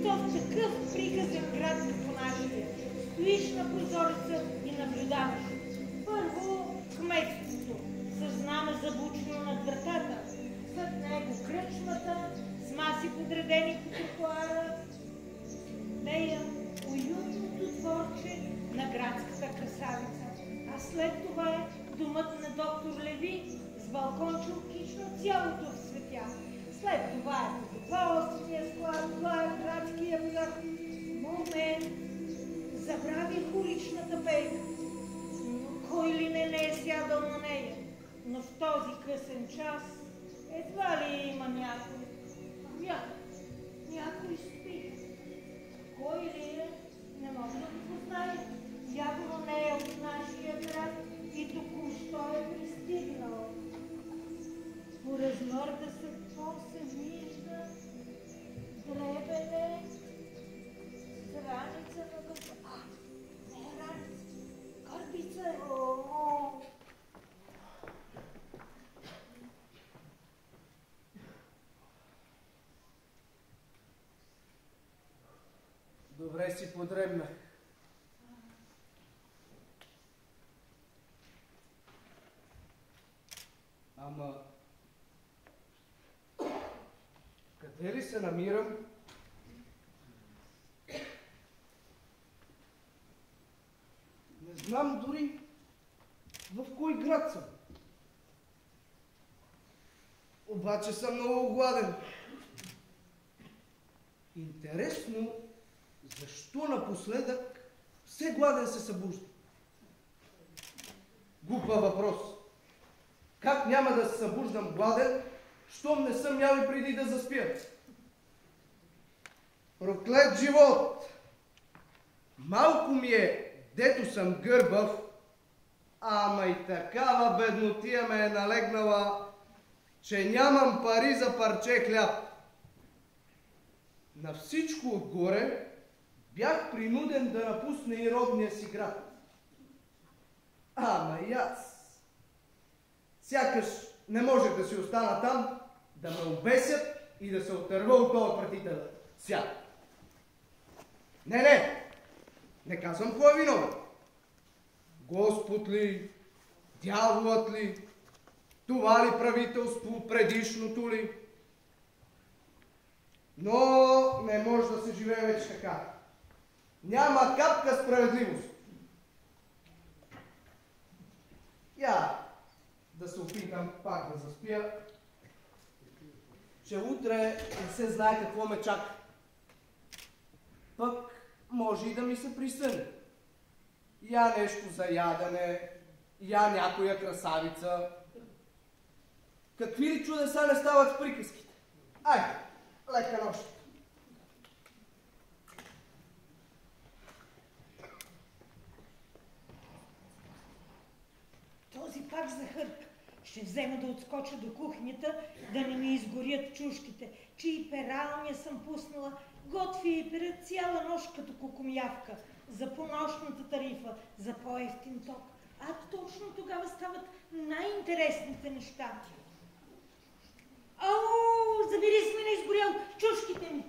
то в такъв приказен град като нашия стоиш на прозореца и наблюдаваш. Първо кметството, с знаме забучено над вратата, след него кръчмата, с маси подредени по тротоара, нея уютното дворче на градската красавица, а след това е домът на доктор Леви с балконче отлично цялото в светя. След това е продоволствения склад, това е градския пазар. Момент, забравих уличната пейка. Кой ли не е сядал на нея, но в този късен час едва ли има някой. Някой спи. Кой ли е, не мога да го позная. Явно не е от нашия град и току-що е пристигнал. Поразмърда се, какво се вижда, дребене, раница на гъба. Не раница, гърбица е. Добре си подремнах. Ама... къде ли се намирам? Не знам дори в кой град съм. Обаче съм много гладен. Интересно, защо напоследък все гладен се събужда? Глупа въпрос. Как няма да се събуждам гладен, щом не съм ял и преди да заспя? Проклет живот! Малко ми е, дето съм гърбав, ама и такава беднотия ме е налегнала, че нямам пари за парче хляб. На всичко отгоре бях принуден да напусна и родния си град. Ама и аз. Сякаш не можех да си остана там, да ме обесят и да се отърва от този отвратителен свят. Не казвам кой е виновен. Господ ли, дяволът ли, това ли правителство, предишното ли? Но не може да се живее вече така. Няма капка справедливост. Я да се опитам пак да заспя, че утре не се знае какво ме чака. Пък може и да ми се присъни. Я нещо за ядене, я някоя красавица. Какви ли чудеса не стават в приказките? Айде, лека нощ! Този пак захърка. Ще взема да отскоча до кухнята, да не ми изгорят чушките, че и пералния съм пуснала. Готви и перат цяла нощ като кукумявка. За понощната тарифа, за по-евтин ток. А точно тогава стават най-интересните неща. Ау, завири си ми на изгорял чушките ми!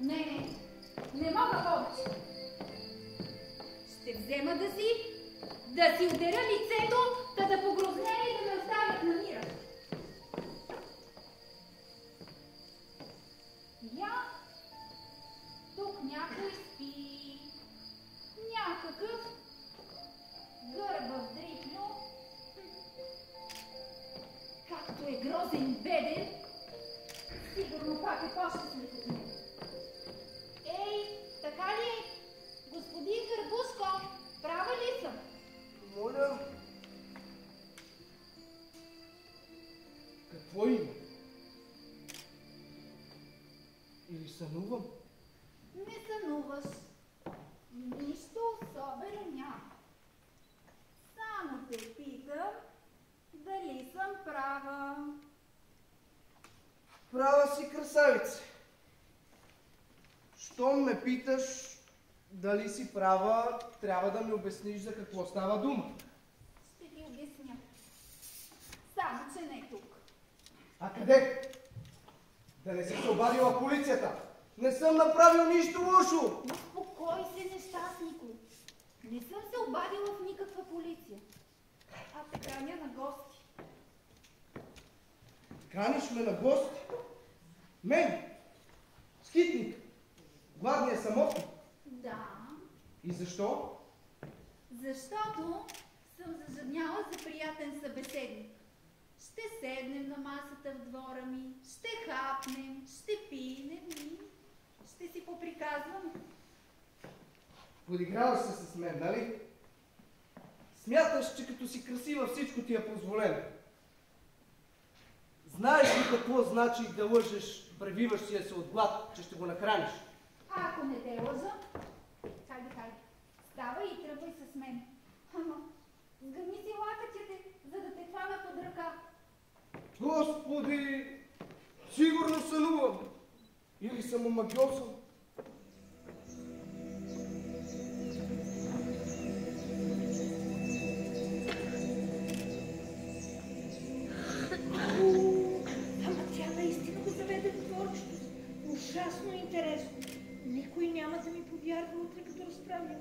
Не, не мога повече. Ще взема да си ударя лицето, да погрознее и да ме оставят на мира. Я, тук някой спи. Някакъв гърбав дрипно, както е грозен и беден, сигурно пак е по-щастлив от мен. Ей, така ли е? Господин Гърбушко, права ли съм? Моля. Какво има? Или сънувам? Не сънуваш. Нищо особено няма. Само те питам, дали съм права. Права си, красавице. Щом ме питаш дали си права, трябва да ми обясниш за какво става дума. Ще ти обясня. Само, че не е тук. А къде? Да не си се обадила полицията. Не съм направил нищо лошо. Успокой се, нещастнико. Не съм се обадила в никаква полиция. А те каня на гости. Каниш ме на гости? Мен? Скитник? Гладния самотник? Да, И защо? защото съм зажадняла за приятен събеседник. Ще седнем на масата в двора ми, ще хапнем, ще пинем и ще си поприказваме. Подиграваш се с мен, нали? Смяташ, че като си красива всичко ти е позволено. Знаеш ли какво значи да лъжеш превиващия се от глад, че ще го нахраниш? А ако не те лъжа, хайде, ставай и тръгвай с мен. Ама, сгъни си лакътите, за да те хвана под ръка. Господи, сигурно сънувам. Или съм омагьосан. Ама тя наистина го заведе в творчето. Ужасно интересно. Никой няма да ми повярва утре, като разправя.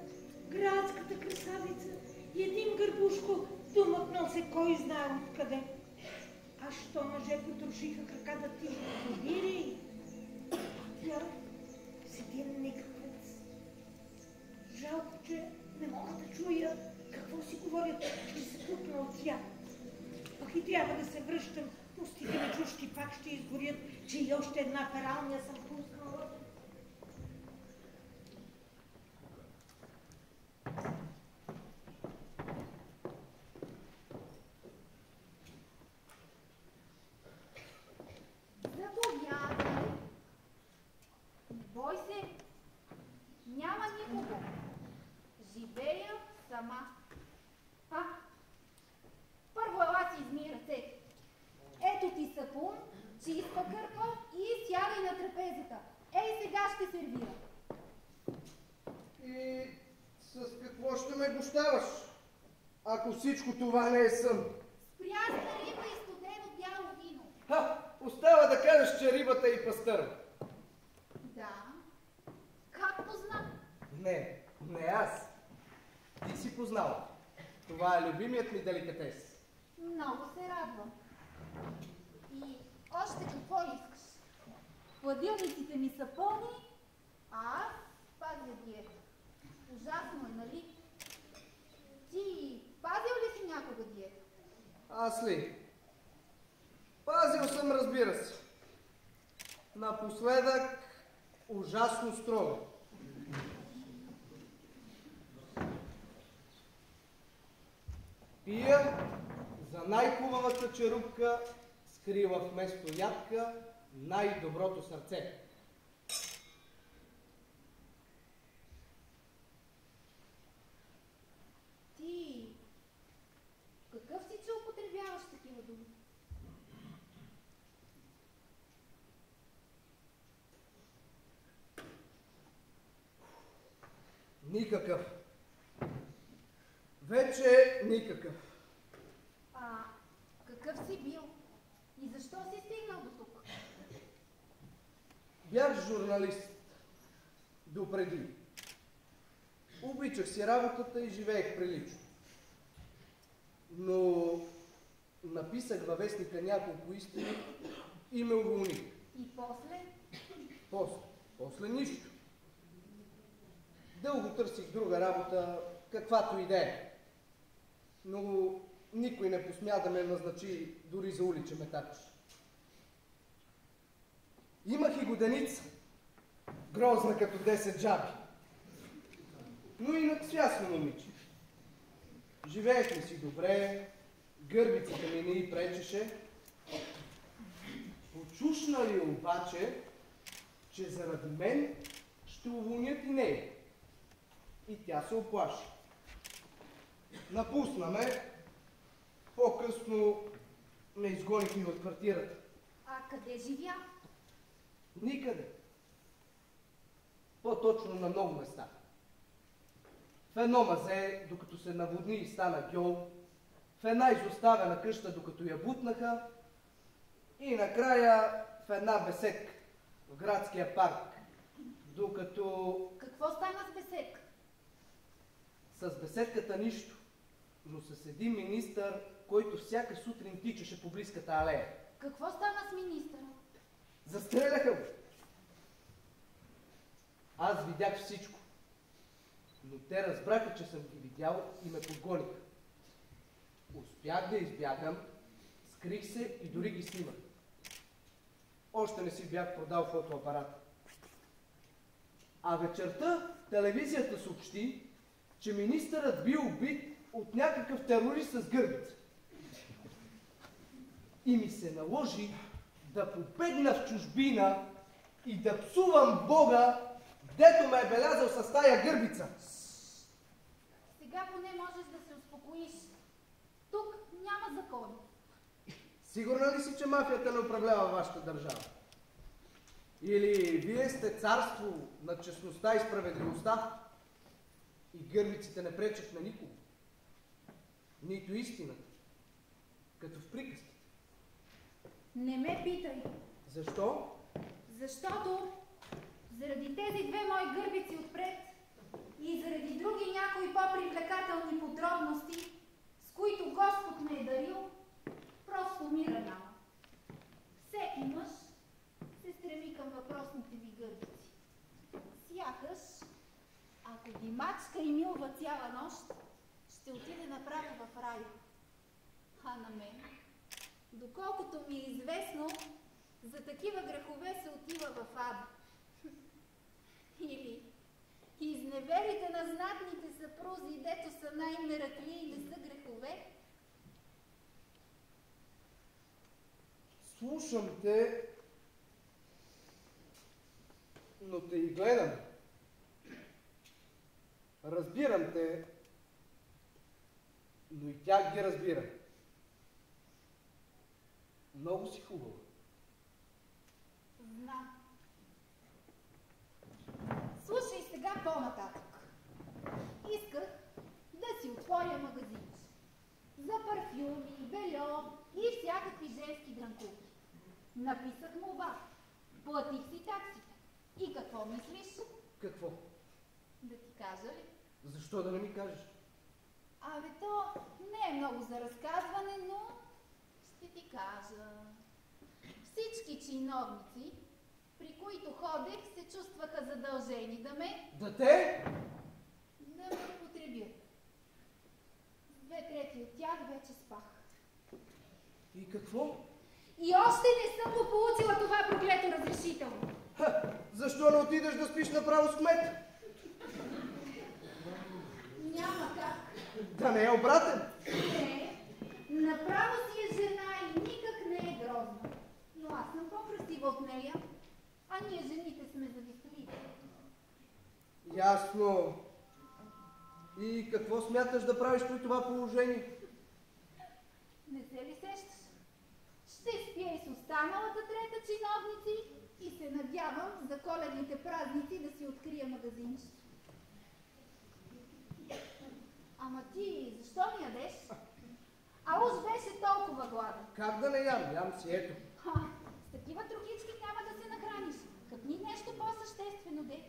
Градската красавица и един гърбушко думъкнал се кой знае откъде. А що мъже потрошиха крака да ти побири? Тя седи никакъв. Жалко, че не мога да чуя какво си говорят. Ще се пукна от тях. Пък и трябва да се връщам. Пустите на чушки пак ще изгорят, че и още една пералня съм пускала. Заповядай. Не бой се. Няма никого. Живея сама. Първо ела си измий ръцете. Ето ти сапун, чиста кърпа и сядай на трапезата. Ей, сега ще сервира. И с какво ще ме гощаваш, ако всичко това не е сън? С прясна риба и студено бяло вино. Остава да кажеш, че рибата е и пастърва. Да. Как позна? Не аз. Ти си познала. Това е любимият ми деликатес. Много се радвам. И още какво искаш? Хладилниците ми са пълни, а аз пазя диета. Ужасно е, нали? Ти пазил ли си някога диета? Аз ли? Пазил съм, разбира се. Напоследък ужасно строго. Пия за най-хубавата черупка, скрила вместо ядка най-доброто сърце. Ти какъв си, че употребяваш такива думи? Никакъв. Вече никакъв. А какъв си бил? И защо си стигнал до тук? Бях журналист. допреди. Обичах си работата и живеех прилично. Но написах във вестника няколко истини и ме уволних. И после? После нищо. Дълго търсих друга работа, каквато и да е. Но никой не посмя да ме назначи дори за уличен метач. Имах и годеница, грозна като 10 жаби. Но инак свясно момиче. Живеехме си добре, гърбицата ми не й пречеше. Почушна ли обаче, че заради мен ще уволнят и нея. И тя се оплаши. Напусна ме, по-късно ме изгонихме от квартирата. А къде живя? Никъде. По-точно на много места. В едно мазе, докато се наводни и стана гьол, в една изоставена къща, докато я бутнаха, и накрая в една беседка в градския парк, докато... Какво стана с беседка? С беседката нищо, но с един министър, който всяка сутрин тичаше по близката алея. Какво стана с министъра? Застреляха го. Аз видях всичко. Но те разбраха, че съм ги видял и ме подгониха. Успях да избягам, скрих се и дори ги снимах. Още не си бях продал фотоапарата. А вечерта телевизията съобщи, че министърът бил убит от някакъв терорист с гърбица. И ми се наложи да побегна в чужбина и да псувам Бога, дето ме е белязал с тая гърбица. Сега поне можеш да се успокоиш. Тук няма закони. Сигурна ли си, че мафията не управлява вашата държава? Или вие сте царство на честността и справедливостта и гърбиците не пречат на никого? Нито истината, като в приказките. Не ме питай. Защо? Защото заради тези две мои гърбици отпред и заради други някои по-привлекателни подробности, с които Господ ме е дарил, просто мира няма. Всеки мъж се стреми към въпросните ми гърбици. Сякаш, ако ги мачка и милва цяла нощ, ще отиде направо в рай. А на мен, доколкото ми е известно, за такива грехове се отива в ада. Или изневерите на знатните съпрузи, дето са най-меракли и не са грехове. Слушам те, но те и гледам. Разбирам те, но и тях ги разбира. Много си хубава. Знам. Слушай сега по-нататък. Исках да си отворя магазинче. За парфюми, бельо и всякакви женски дрънкулки. Написах молба. Платих си таксите. И какво мислиш? Какво? Да ти кажа ли? Защо да не ми кажеш? Абе, то не е много за разказване, но ще ти кажа. Всички чиновници, при които ходех, се чувстваха задължени да ме употребят. 2/3 от тях вече спах. И какво? И още не съм го получила това проклето разрешително. Защо не отидеш да спиш направо с кмет? Няма как. Да не е обратен? Не, направо си е жена и никак не е грозна. Но аз съм по-красива от нея, а ние жените сме завистливи. Ясно. И какво смяташ да правиш при това положение? Не се ли сещаш? Ще спя и с останалата трета чиновници и се надявам за коледните празници да си открия магазинчето. Ама ти защо не ядеш? А уж беше толкова гладен. Как да не ям? Ям си, ето. С такива трохички няма да се нахраниш. Хъпни нещо по-съществено, де.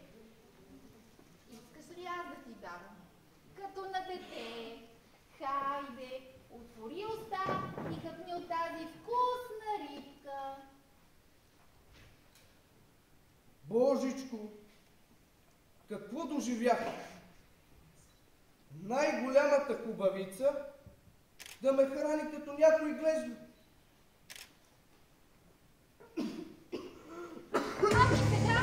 какво доживях? Най-голямата хубавица да ме храни като някой глезно. Ами сега,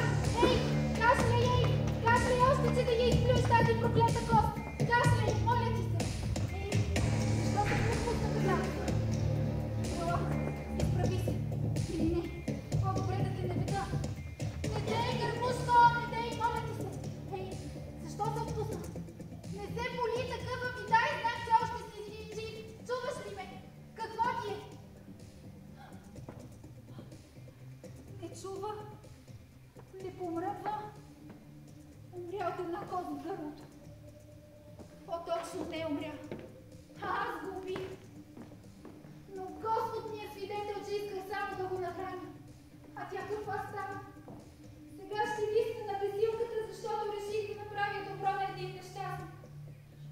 кашляй още, че да я изплюеш тази проклета кост. Кашляй, моля ти се. Защо се пропусна така? Ела, изправи се. Или не, по-добре да те не видя. Не дей, гърмушко, не дей, моля ти се. Защо се отпусна? Не се боли такъв, ами дай знак, че още си жив. Чуваш ли ме? Какво ти е? Не чува, не помръдва. Умря от една коза в гърлото. По-точно не умря. Аз го убих. Но Господ ми е свидетел, че исках само да го нахраня. А тя каква става? Сега ще висна на безилката, защото реших да направя добро на един нещастник.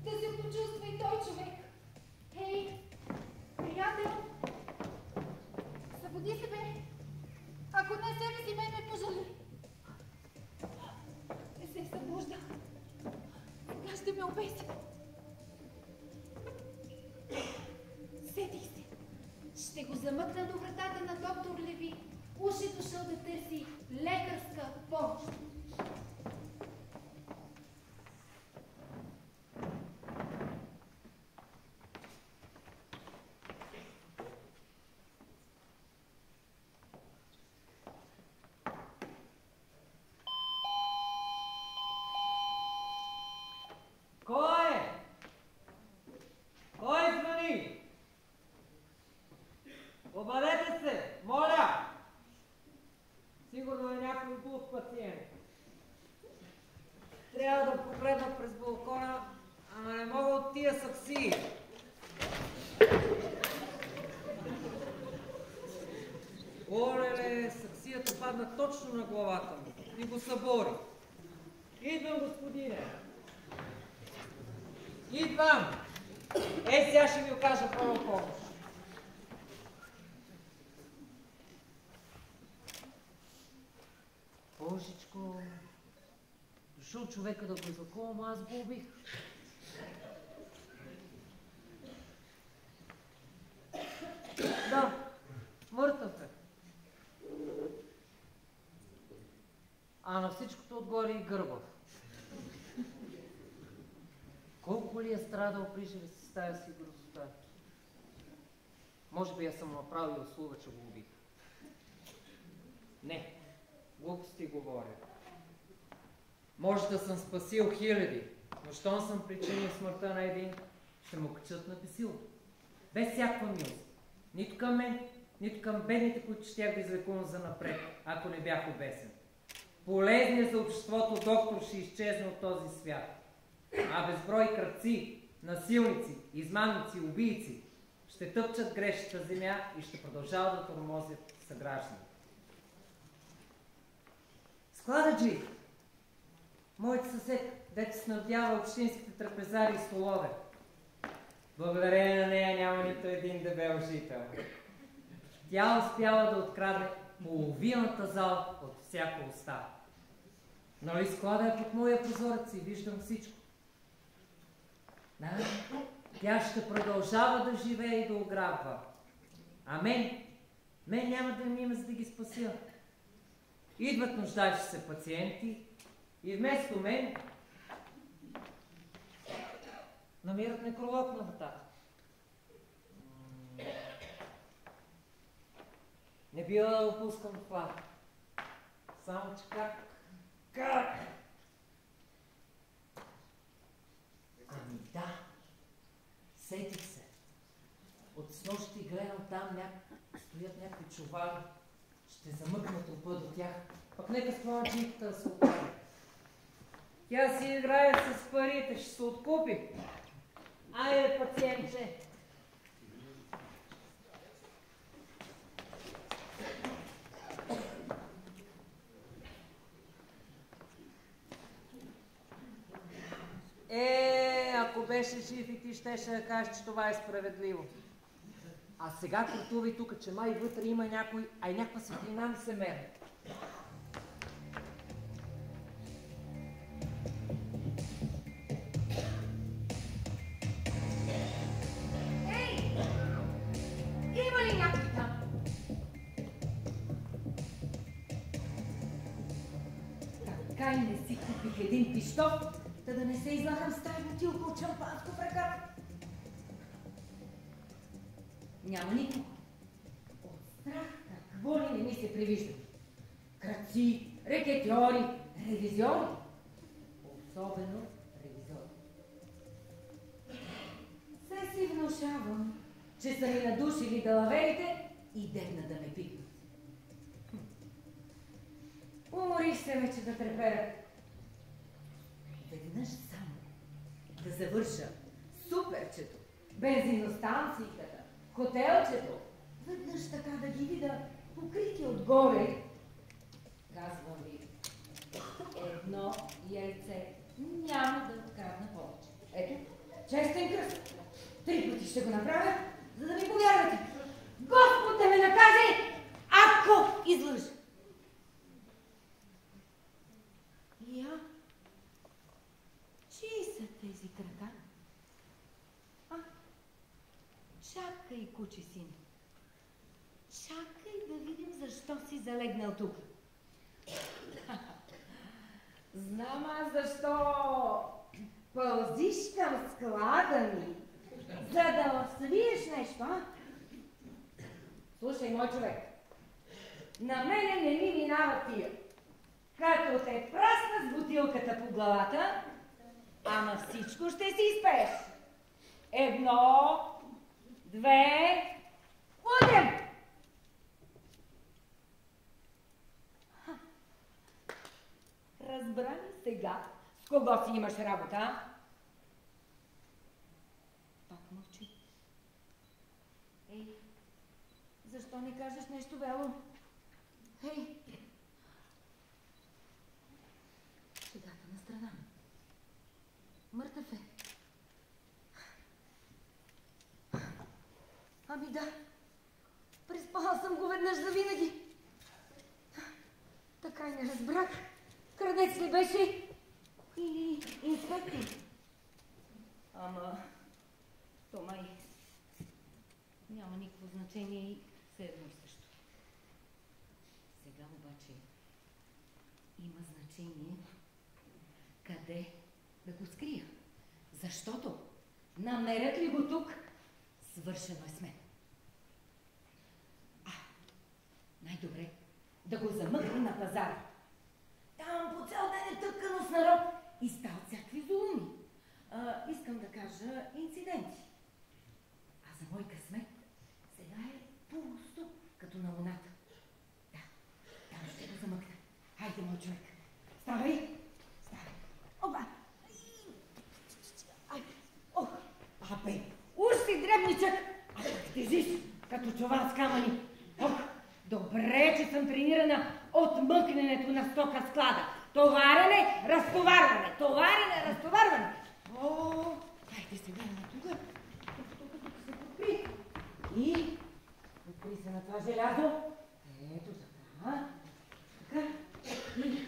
Да се почувства и той човек. Хей, приятел, събуди се, бе. Ако не себе си, мен ме пожали. Не се събужда. Сега ще ме обеси. Сетих се. Ще го замъкна до вратата на доктор Леви. Уж е дошъл да търси лекарска помощ. Кой звъни? Обадете се, моля! Сигурно е някой глух пациент. Трябва да погледна през балкона, ама не мога от тия саксии. Олеле, саксията падна точно на главата му и го събори. Идвам, господине. Идвам! Сега ще ви окажа първа помощ. Божичко, дошъл човека да го излекувам, аз го убих. Да, мъртъв е. А на всичкото отгоре и гърбав. Колко ли е страдал приживе си с тая си грозота? Може би я съм направил услуга, че го убих. Не, глупости говоря. Може да съм спасил хиляди, но щом съм причинил смъртта на един, ще му качат на бесилото. Без всякаква милост. Нито към мен, нито към бедните, които щях да излекувам за напред, ако не бях обесен. Полезният за обществото доктор ще изчезне от този свят. А безброй крадци, насилници, измамници, убийци ще тъпчат грешната земя и ще продължават да тормозят съграждани. Склададжи, моят съсед, дето снабдява общинските трапезари и столове. Благодарение на нея няма нито един дебел жител. Тя успяла да открадне половината зала от всяка уста. Нали склада е под моя прозорец и виждам всичко. Да, тя ще продължава да живее и да ограбва. А мен няма да ми има за да ги спася. Идват нуждаещи се пациенти и вместо мен намират некролог на вратата. Не бива да допускам това. Само че как? Ами да, сетих се. От снощи гледам там стоят някакви чували. Ще замъкна трупа до тях. Пък нека склончиката да се отпари. Тя си играе с парите, ще се откупи. Айде, пациентче. Ако беше жив и ти щеше да кажеш, че това е справедливо. А сега крутувай тук, че май вътре има някой, а и някаква светлина ми се мере. и не си купих един пищов, та да не се излахам с тази бутилка от шампанско в ръката. Няма никого. От страх какво ли не ми се привижда. Крадци, рекетьори, ревизиори. Особено ревизиори. Се си внушавам, че са ми надушили далаверите и дебна да ме пикнат. Уморих се вече да трепера. Веднъж само да завърша суперчето, бензиностанцията, хотелчето, веднъж така да ги видя покрити отгоре. Казвам ви, едно яйце няма да открадна повече. Ето, честен кръст. 3 пъти ще го направя, за да ми повярвате. Господ да ме накаже, ако излъжа. Я? Чии са тези крака? Чакай, куче син. Чакай да видим защо си залегнал тук. Знам аз защо пълзиш към склада ми, за да освиеш нещо, а? Слушай, мой човек, на мене не ми минава тия. Като те прасна с бутилката по главата, ама всичко ще си изпееш. 1, 2, удрям! Разбра ли сега с кого си имаш работа? Пак мълчи. Ей, защо не кажеш нещо бело? Ей! Шегата на страна. Мъртъв е. Ами да, преспала съм го веднъж завинаги. Така и не разбрах. Крадец ли беше? Или инспектор? Ама, то май няма никакво значение и все едно и също. Сега обаче има значение къде да го скрия. Защото намерят ли го тук, свършено е с мен. Най-добре да го замъкна на пазара. Там по цял ден е тъпкано с народ и стават всякакви зулуми. Искам да кажа инциденти. А за мой късмет сега е пусто, като на луната. Да, там ще го замъкна. Хайде, мой човек. Ставай! Ставай! Опа! Ай! Ох! Абе! Уж си дребничък! А пък тежиш, като чувал с камъни. Ох! Добре, че съм тренирана от мъкненето на стока в склада. Товарене, разтоварване, товарене, разтоварване. О, дайте сега на тук. Тук се подпри. И подпри се на това желязо. Ето така. Така. И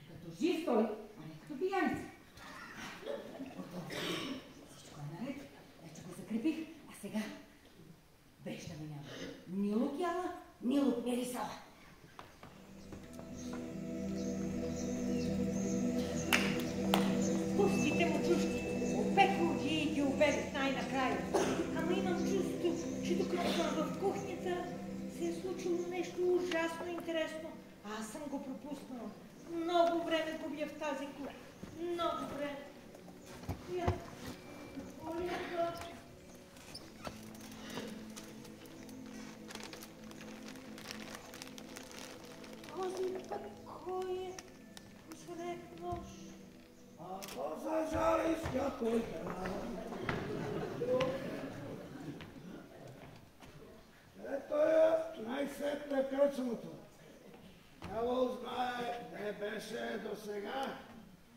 като жив той, а не като пияница. Всичко е наред. Вече го закрепих. А сега без да минава. Ни лукяла, ни лук мирисала. Пустите му чушки. Опекло ги и ги обелих най-накрая. Ама имам чувство, че докато съм в кухнята, се е случило нещо ужасно интересно. Аз съм го пропуснала. Много време губя в тази кухня. Много време. Оля, този път кой е посред нощ? Ако зажали с някой град. Ето е най-сетне кръчмото. Дявол знае, не беше до сега,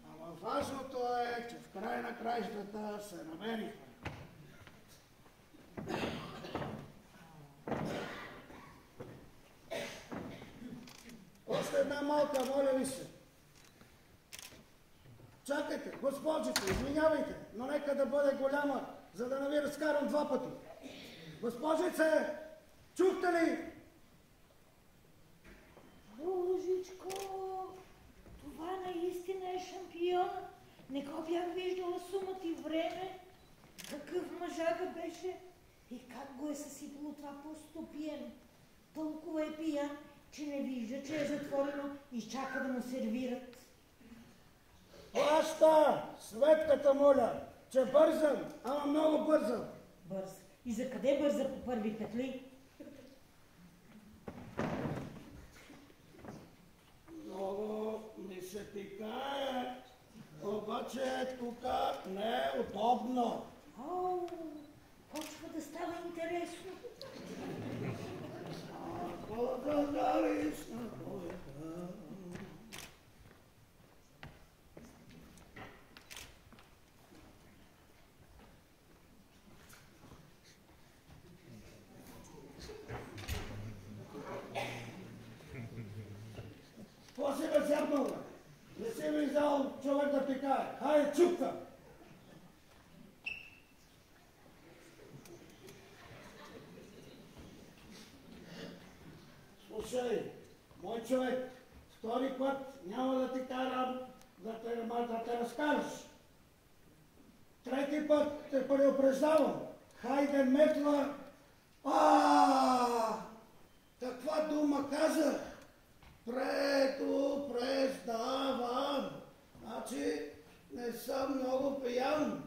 ама важното е, че в край на краищата се намерихме. Още една малка, моля ви се. Чакайте, госпожице, извинявайте, но нека да бъде голяма, за да не ви разкарам 2 пъти. Госпожице, чухте ли? Божичко, бяха беше и как го е съсипало това по-стопиено. Толкова е пиян, че не вижда, че е затворено и чака да му сервират. Баща, Светката моля, че бързам, ама много бързам. Бърз. И за къде бърза по първи петли? Много ми се пикае, обаче тук не е удобно. О, почва да става интересно. Ако да дариш на твоята. Какво си бе зябнал, бе? Не си ми взял човек да пикае. Хайде, чупка! Слушай, мой човек, втори път няма да ти карам да те разкараш. Трети път те предупреждавам. Хайде, метла! Каква дума казах? Предупреждавам. Значи не съм много пиян,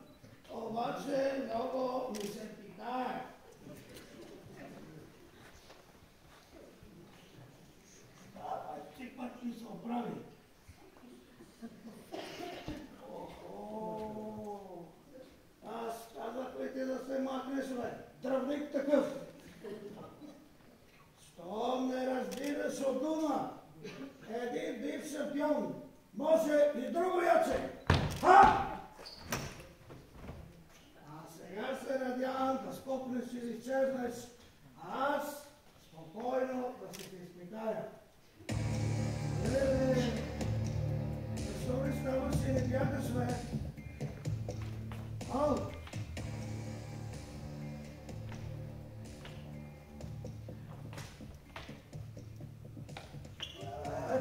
обаче много ми се пикае. Ти път ми се оправи. Аз казах ли ти да се махнеш, бе? Дръвник такъв. Щом не разбираш от дума, един бив шампион може и друго яче. А сега се надявам да скопнеш и изчезнеш, а аз спокойно да се те изпитая. Защо ли ставаш и не бягаш, бе? Ау!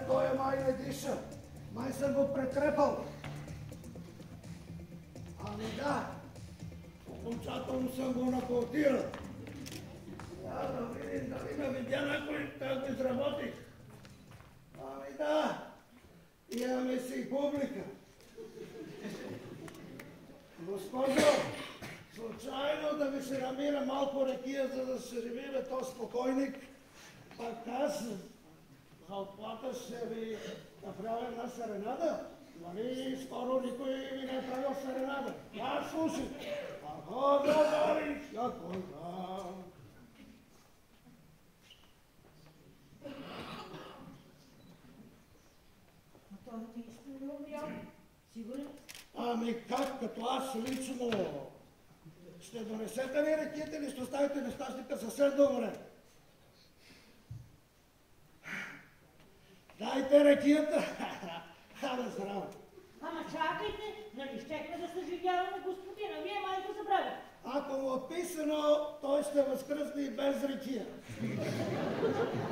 Той май не диша. Май съм го претрепал. Ами да, окончателно съм го напортирал. Да видим дали ме видя някой как го изработих. Ами да, имаме си публика. Госпожо, случайно да ви се намира малко ракия, за да се ревира този спокойник, пак аз за отплата ще ви направя една серенада. Нали скоро никой ви не е правил серенада. Я слушай. Ако да дариш, ако да. Но той наистина е умрял. Сигурен? Ами как, като аз лично ще донесете ли ракията или ще оставите нещастника съвсем да умре? Дайте ракията! Абе, здраво! Ама чакайте, нали щехме да съживяваме господина, вие май го забравяте. Ако му е писано, той ще възкръсне и без ракия.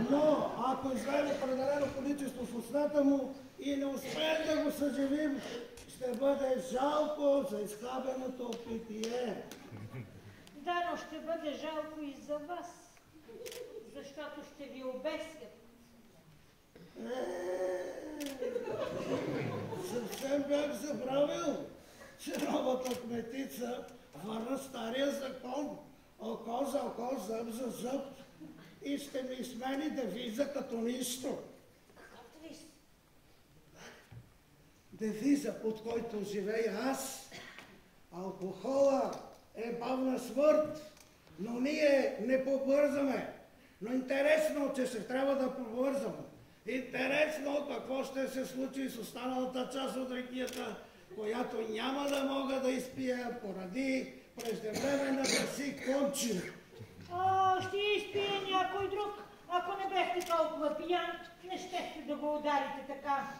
Но, ако изведе определено количество в устата му и не успеем да го съживим, ще бъде жалко за изхабеното питие. Да, но ще бъде жалко и за вас, защото ще ви обесят. Съвсем бях забравил, че новата кметица върна стария закон. Око за око, зъб за зъб. И ще ми смени девиза като нищо. Девиза, под който живея аз. Алкохола е бавна смърт, но ние не побързаме. Но интересно, че ще трябва да побързаме. Интересно какво ще се случи с останалата част от ракията, която няма да мога да изпия поради преждевременната си кончина. Ще изпие някой друг. Ако не бехте толкова пиян, не щехте да го ударите така.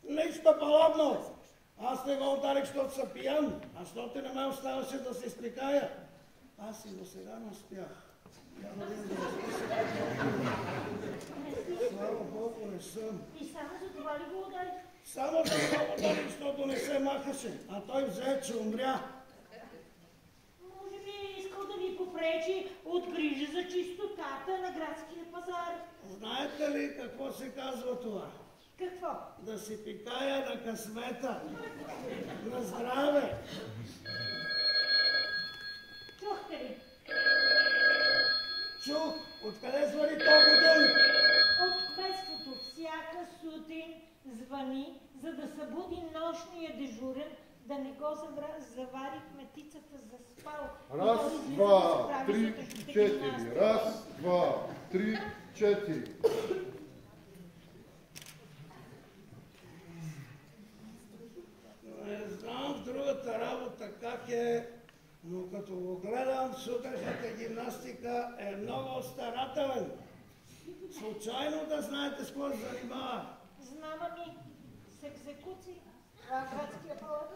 Нищо подобно. Аз не го ударих, защото съм пиян, а защото не ме оставаше да се изпикая. Аз и до сега не успях. Слава Богу, не съм. И само за това ли го ударите? Само за това го ударих, защото не се махаше, а той взе, че умря. Може би е искал да попречи от грижа за чистотата на градския пазар. Знаете ли какво се казва това? Какво? Да си пикая на късмета. На здраве. Чухте ли? Чух, откъде звъни този будилник? От кметството всяка сутрин звъни, за да събуди нощния дежурен, да не го завари кметицата за спал. Раз, два, три, четири. Раз, два, три, четири. Не знам в другата работа как е, но като го гледам, сутрешната гимнастика е много старателен. Случайно да знаете с какво се занимава? Знам, ами, с екзекуции. Това е градския палата.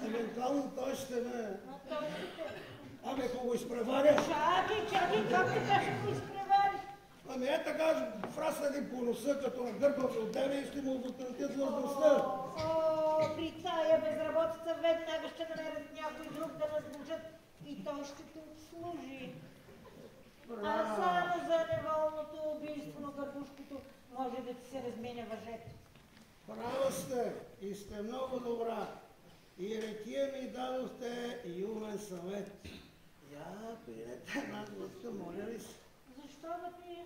Евентуално той ще ме... Но той ще те. Абе, ако го изпреваря... Чакай, как така ще го изпревари? Ами е така, фрасна един по носа, като на гърбав от тебе и ще му вътъртят длъжността. При тая безработица веднага ще намерят някой друг да назначат и той ще те обслужи. А само за неволното убийство на гърбушкото може да ти се разменя въжето. Права сте и сте много добра. И рекия ми дадохте и умен съвет. Я пиете една глътка, моля ли се? Защо да пие?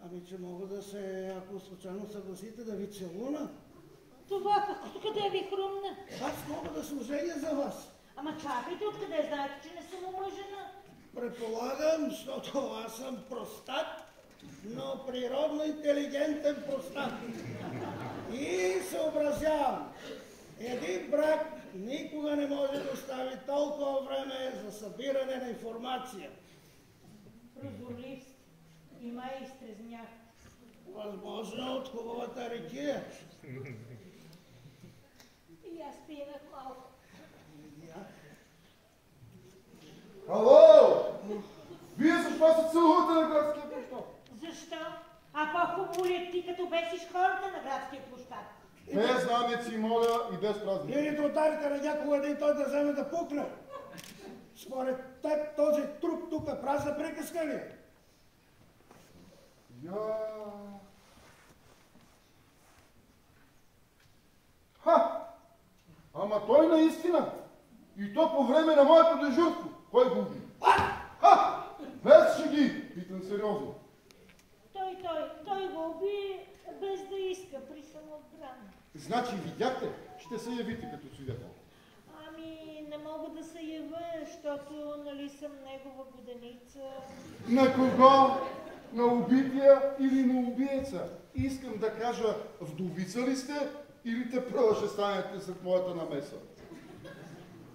Ами, че мога да се, ако случайно съгласите, да ви целуна. Това къде ви хрумна? Аз мога да се оженя за вас. Ама чакайте, откъде знаете, че не съм омъжена? Предполагам, защото аз съм простат, но природно интелигентен простат. И съобразявам. Един брак никога не може да остави толкова време за събиране на информация. Прозорлив сте. Има и изтрезнях. Възможно от хубавата рекия. И аз пинах малко. Ало! Вие защо се целувате на градския площад? Защо? А по-хубаво ли е ти, като бесиш хората на градския площад? Без знамеци, моля, и без празници. Или да ударите на някога един той да вземе да пукне. Според теб този труп тук е празна приказка ли? Ха! Ама той наистина. И то по време на моето дежурство. Кой го уби? Ха! Без шеги. Питам сериозно. Той го уби без да иска при самоотбрана. Значи видяхте, ще се явите като свидетел. Ами, не мога да се ява, защото нали съм негова годеница. На кого? На убития или на убиеца? Искам да кажа, вдовица ли сте или те пръва ще станете след моята намеса?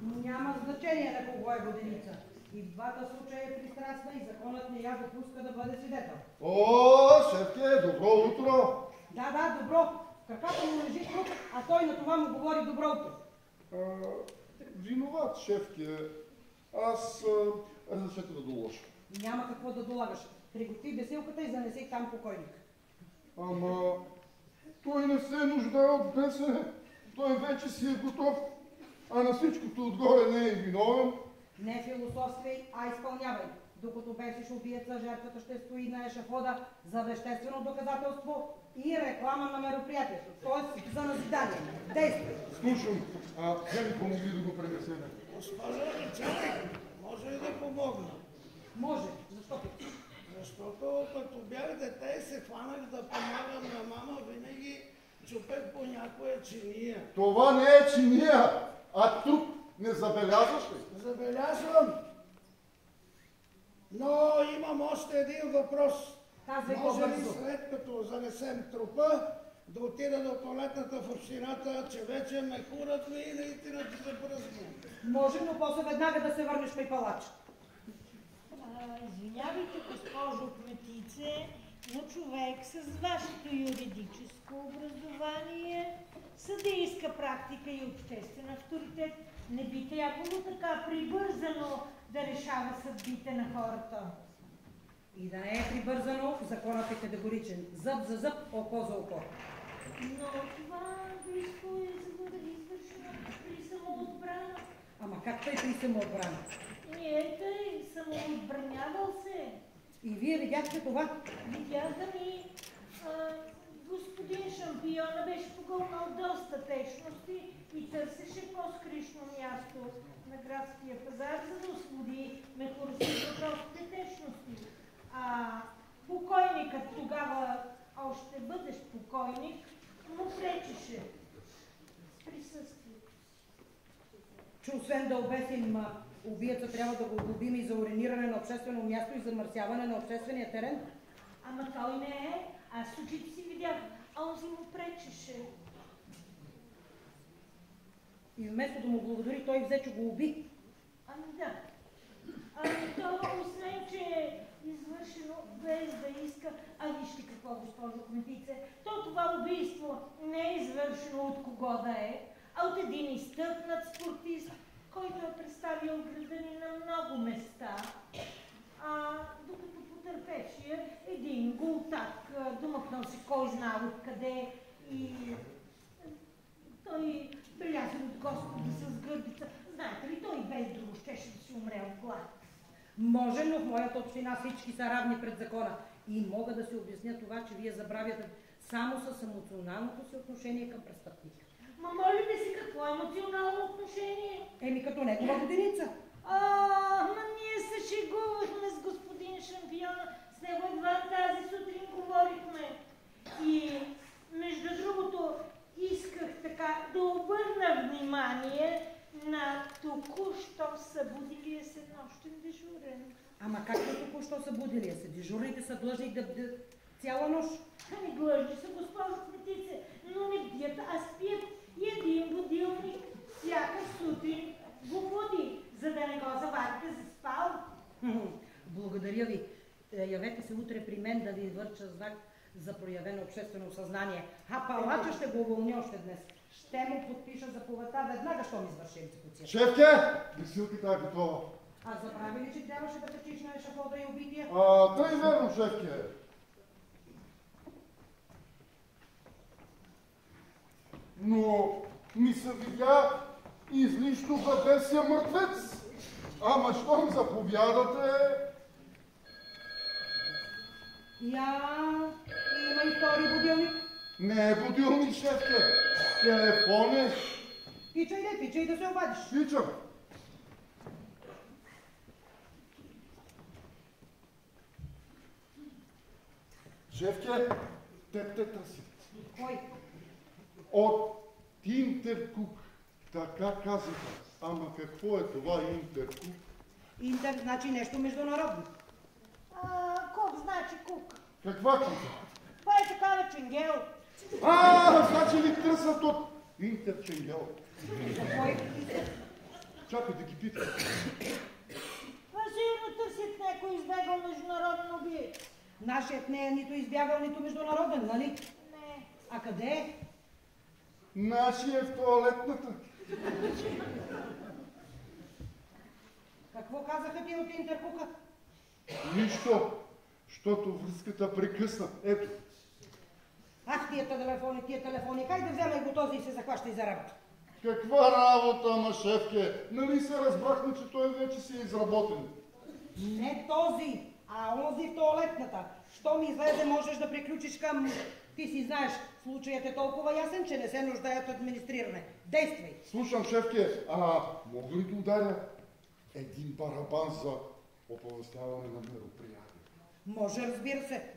Няма значение на кого е воденица. И в двата случая е пристрастна и законът не я допуска да бъде свидетел. О, шефке, добро утро! Да, добро. Краката му лежи тук, а той на това му говори добро утро. Виноват, шефке. Аз разрешете да доложа. Няма какво да долагаш. Приготви бесилката и занеси там покойник. Ама той не се нуждае от бесене. Той вече си е готов. А на всичкото отгоре не е виновен. Не философствай, а изпълнявай. Докато бесиш убиеца, жертвата ще стои на ешафода за веществено доказателство и реклама на мероприятието, т.е. за назидание. Действай! Слушам, те ми помогли да го пренесем. Госпожо началник, може ли да помогна? Може. Защо ти? Защото като бях дете и се хванах да помагам на мама, винаги чупех по някоя чиния. Това не е чиния, а труп. Не забелязваш ли? Забелязвам. Но имам още един въпрос. Казвай Може ли по-бързо. след като занесем трупа да отида до туалетната в общината, че вече ме хурат ли и наистина да се бръзна? Може, но после веднага да се върнеш при палач. Извинявайте, госпожо кметице, но човек с вашето юридическо образование, съдийска практика и обществен авторитет не би трябвало така прибързано да решава съдбите на хората. И да не е прибързано, законът е категоричен. Зъб за зъб, око за око. Но това убийство е извършено при самоотбрана. Ама как той при самоотбрана? Ние тъй вие видяхте това? Видях да ми господин шампиона беше погълнал доста течности и търсеше по-скришно място на градския пазар, за да освободи мехоросите от простите течности. Покойникът тогава, още бъдещ покойник, му пречеше с присъствието. Че освен да обесим убиеца, трябва да го глобим и за уриниране на обществено място и замърсяване на обществения терен? Ама той не е. Аз с очите си видях, а онзи му пречеше. И вместо да му благодари, той взе, че го уби. Ами да. То, освен, че е извършено без да иска, вижте какво, госпожо Кметице, то това убийство не е извършено от кого да е, а от един изтъкнат спортист, който е представил града ни на много места, докато потърпевшия един гултак, домъкнал се кой знае откъде и той белязан от Господа с гърдица. Знаете ли, той без друго щеше да си умре от глад. Може, но в моята община всички са равни пред закона. И мога да се обясня това, че вие забравяте само с емоционалното си отношение към престъпника. Ма моля ви си, какво е емоционално отношение? Еми като негова годиница. Ма ние се шегувахме с господин шампиона, с него едва тази сутрин говорихме. И между другото исках така да обърна внимание на току-що събудилия се нощен дежурен. Ама как да току-що събудилия се? Дежурните са длъжни да бдят цяла нощ. Ами длъжни са, госпожо Кметице, но не бдят, а спят. И един будилник всяка сутрин го буди, за да не го заварите за спал. Благодаря ви. Явете се утре при мен да ви върча знак за проявено обществено съзнание. Палача ще го уволня още днес. Ще му подпиша заповедта веднага, щом извърши екзекуцията. Шефке, бесилката е готова. Забрави ли, че трябваше да качиш на ешафода и убития? Тъй верно, шефке. Но ми се видя излишно бабесия мъртвец. Ама щом заповядате... Има и втори будилник. Не е будилник, шефке. Телефон е. Пичай да се обадиш. Пичам. Шефке, те търси. Кой? От Интеркук. Така казаха. Ама какво е това Интеркук? Интер значи нещо международно. Кук значи кук. Каква кука? Това е такава ченгел. Значи ли търсят от Интерченгел? Кой? Чакай да ги питам. Това сигурно търсят някой избегал международен убиец. Нашият не е нито избягал, нито международен, нали? Не. А къде е? Нашия е в тоалетната. Какво казаха ти от Интеркука? Нищо, защото връзката прекъсна. Ето. Тия телефони, как да взема и го този и се захваща и за работа? Каква работа, ама шефке? Нали се разбрахме, че той вече си е изработен? Не този, а онзи в тоалетната. Що ми излезе, можеш да приключиш към... Ти си знаеш, случаят е толкова ясен, че не се нуждае от администриране. Действай! Слушам, шефке, мога ли да ударя един барабан за оповестяване на мероприятие? Може, разбира се.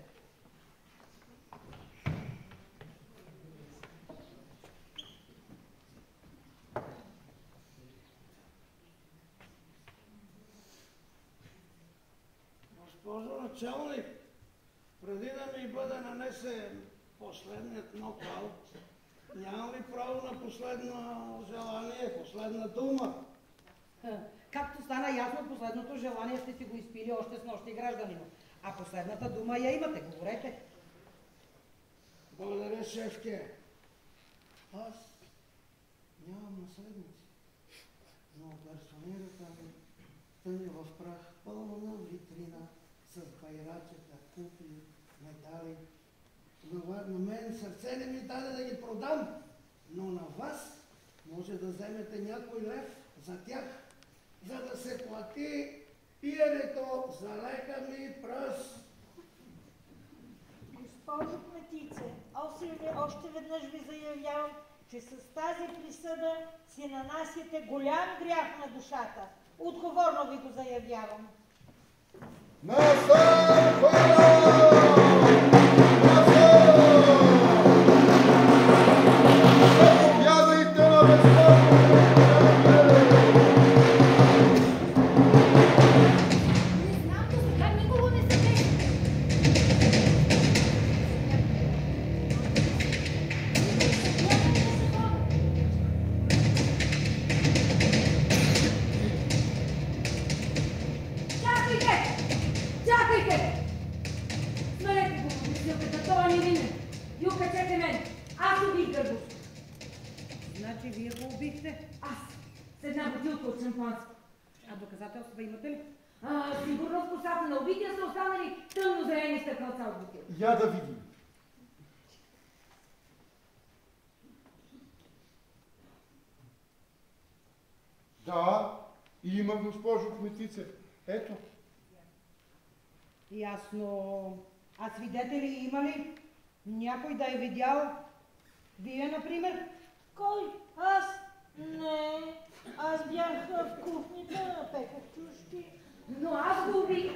Госпожо началник, преди да ми бъде нанесен последният нокаут, нямам ли право на последно желание, последна дума? Както стана ясно, последното желание сте си го изпили още с нощи, гражданино. А последната дума я имате, говорете. Благодаря, шефке. Аз нямам наследници, но персонирата ми тъне в прах, пълна витрина с байрачета, купли, медали. На мен сърце не ми даде да ги продам, но на вас може да вземете някой лев за тях, за да се плати пиенето за лека ми пръст. Госпожо Кметице, още веднъж ви заявявам, че с тази присъда си нанасяте голям грях на душата. Отговорно ви го заявявам. Насъд хора! Заповядайте на места! Не знам, до сега никого не се беше. Чакайте! Чакайте! Свалете го в бутилката, това не вине. И окачете мен. Аз убих Гърбуш. Значи вие го убихте? Аз. С една бутилка от шампанско. А доказателства имате ли? Сигурно в косата на убития са останали тъмно-зелени стъкълца от бутилка. Я да видим. Да, има, госпожо Кметице. Ето. Ясно. А свидетели има ли? Някой да е видял? Вие, например? Кой? Аз? Не. Аз бях в кухнята, пеках чушки. Но аз го убих.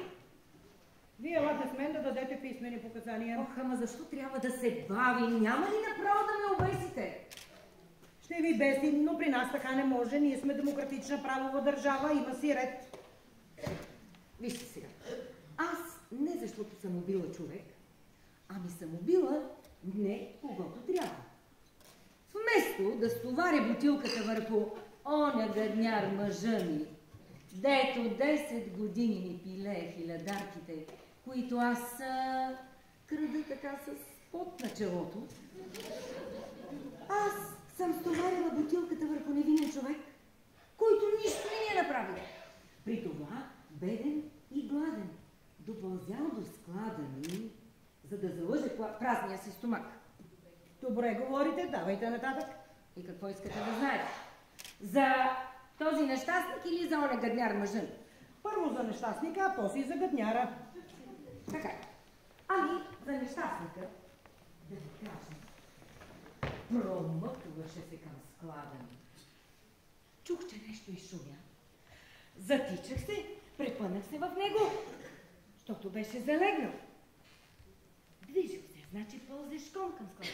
Вие елате с мен да дадете писмени показания. Ох, ама защо трябва да се бавим? Няма ли направо да ме обесите? Ще ви бесим, но при нас така не може. Ние сме демократична правова държава, има си ред. Вижте сега. Аз не защото съм убила човек, ами съм убила не когото трябва. Вместо да стоваря бутилката върху оня гадняр мъжа ми, дето 10 години ми пилее хилядарките, които аз крада така с пот на челото, аз съм стоварила бутилката върху невинен човек, който нищо не е направил. При това беден и гладен, допълзял до склада ми, за да залъже празния си стомак. Добре говорите, давайте нататък. И какво искате да знаете? За този нещастник или за оня гадняр мъжън? Първо за нещастника, а после и за гадняра. Така е. Ами, за нещастника, да ви кажа, промъкваше се към склада ми. Чух, че нещо изшумя. Затичах се, препънах се в него, защото беше залегнал. Движих се, значи пълзешком към склада.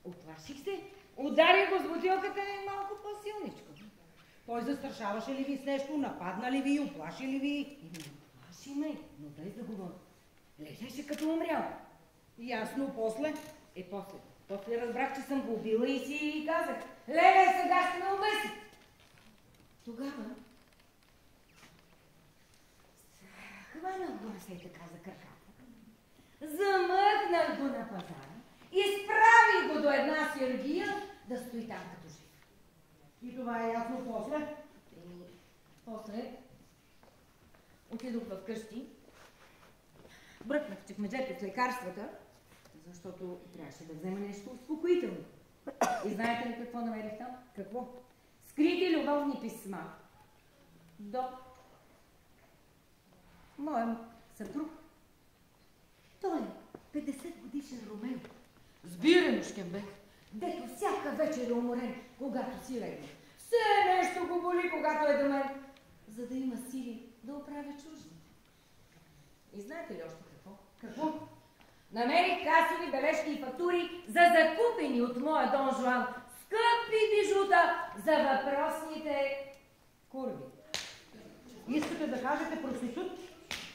Оплаших се, ударих го с бутилката и малко по-силничко. Той застрашаваше ли ви с нещо, нападна ли ви, оплаши ли ви? Оплаши ме, но без да говори. Лежеше като умрял. Ясно, после? После разбрах, че съм го убила и си казах: леле, сега ще ме обеси. Тогава хванах го и така за краката, замъкнах го на пазара, изправих го до една сергия да стои там като жив. И това е ясно после? После отидох в къщи, бръкнах в чекмеджето с лекарствата, защото трябваше да взема нещо успокоително. И знаете ли какво намерих там? Какво? Скрити любовни писма до моя съпруг. Той е 50 годишен Ромео, сбирен ушкембек, дето всяка вечер е уморен, когато си легне. Все нещо го боли, когато е до мен, за да има сили да оправя чуждите. И знаете ли още какво? Какво? Намерих касови бележки и фактури за закупени от моя Дон Жуан скъпи бижута за въпросните курви. Искате да кажете проститут?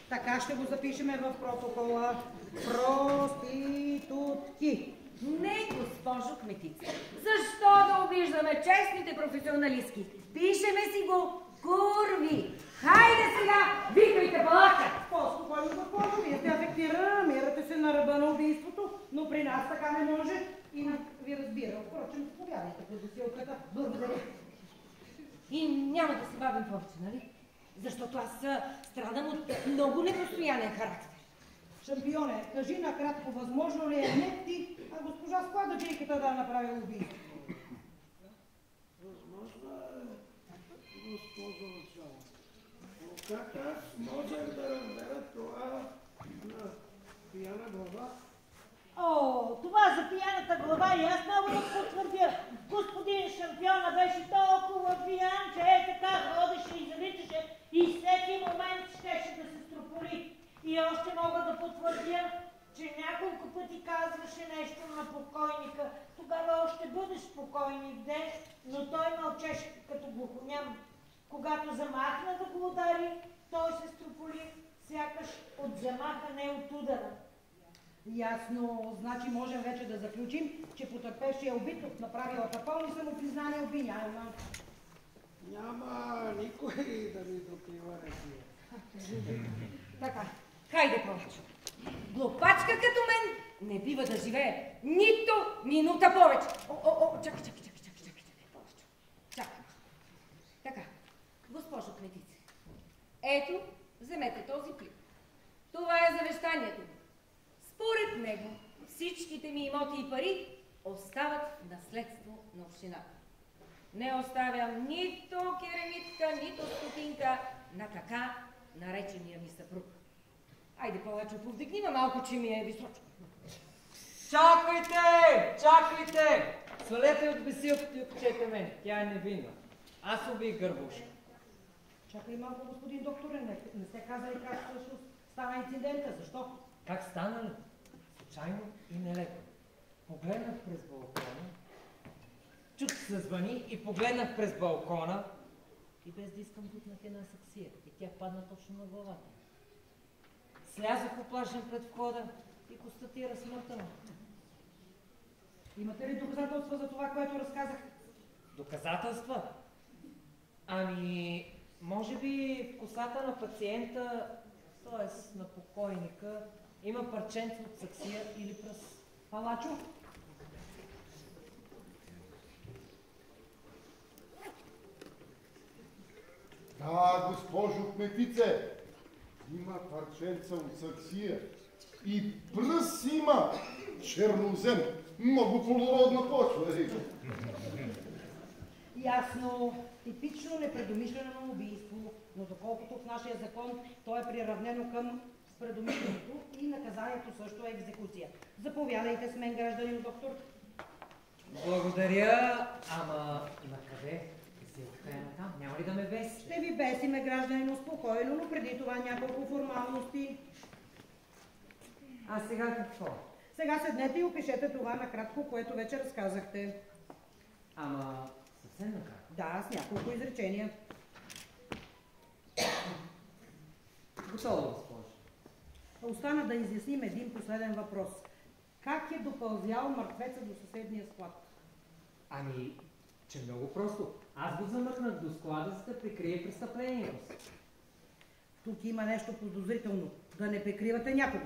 Така ще го запишеме в протокола. Проститутки. Не, госпожо Кметица. Защо да обиждаме честните професионалистки? Пишеме си го курви. Хайде сега, викайте балака! По-спокойно, госпожо, вие сте афектирана, намирате се на ръба на убийството, но при нас така не може. Инак ви разбира. Впрочем, повярвайте по досилката. Благодаря. И няма да се бавим повече, нали? Защото аз страдам от много непостоянен характер. Шампионе, кажи накратко, възможно ли е не ти, а госпожа склададжийката да направи убийство? Възможно е, госпожо начало. Но как аз можех да разбера това на пияна глава? шампиона беше толкова пиян, че така ходеше и завичаше и всеки момент щеше да се строполи. И още мога да потвърдя, че няколко пъти казваше нещо на покойника. Тогава още бъдеш покойник, де, но той мълчеше като глухоням. Когато замахна да го удари, той се строполи, сякаш от замаха, не от удара. Ясно, значи можем вече да заключим, че потърпевшия убит от направилата пълни самопризнание обвиняема. Няма никой да ми допива ръци. Така, хайде повече. Глупачка като мен не бива да живее нито минута повече. Чакай, повече. Чакай. Така, госпожо Кметице, ето, вземете този плик. Това е завещанието. Според него всичките ми имоти и пари остават в наследство на общината. Не оставям нито керамитка, нито стотинка на така наречения ми съпруг. Айде повече, повдигни ме малко, че ми е височко. Чакайте! Свалете от бесилката и откачете мен. Тя е невинна. Аз убих Гърбушка. Чакай малко, господин докторе, не сте казали как всъщност стана инцидента. Защо? Как стана ли? Случайно и нелепо. Погледнах през балкона, чух се звъни и погледнах през балкона и без да искам бутнах една саксия и тя падна точно на главата. Слязох оплашен пред входа и констатира смъртта му. Имате ли доказателства за това, което разказах? Доказателства? Ами, може би в косата на пациента, т.е. на покойника, има парченце от саксия или пръст. Палачо? Да, госпожо Кметице, има парченца от саксия и пръс има чернозем. Много плодородна почва. Ясно, типично непредумишлено убийство, но доколкото в нашия закон то е приравнено към предумишленото и наказанието също е екзекуция. Заповядайте с мен, гражданин доктор. Благодаря, ама на къде? Бесилката е натам, няма ли да ме беси? Ще ви бесиме, гражданин, спокойно, но преди това няколко формалности. А сега какво? Сега седнете и опишете това накратко, което вече разказахте. Ама съвсем накратко. Да, с няколко изречения. Готово, госпожо. Остана да изясним един последен въпрос. Как е допълзял мъртвеца до съседния склад? Ами, че много просто. Аз го замъкнах до склада, за да прикрие престъплението си. Тук има нещо подозрително. Да не прикривате някого.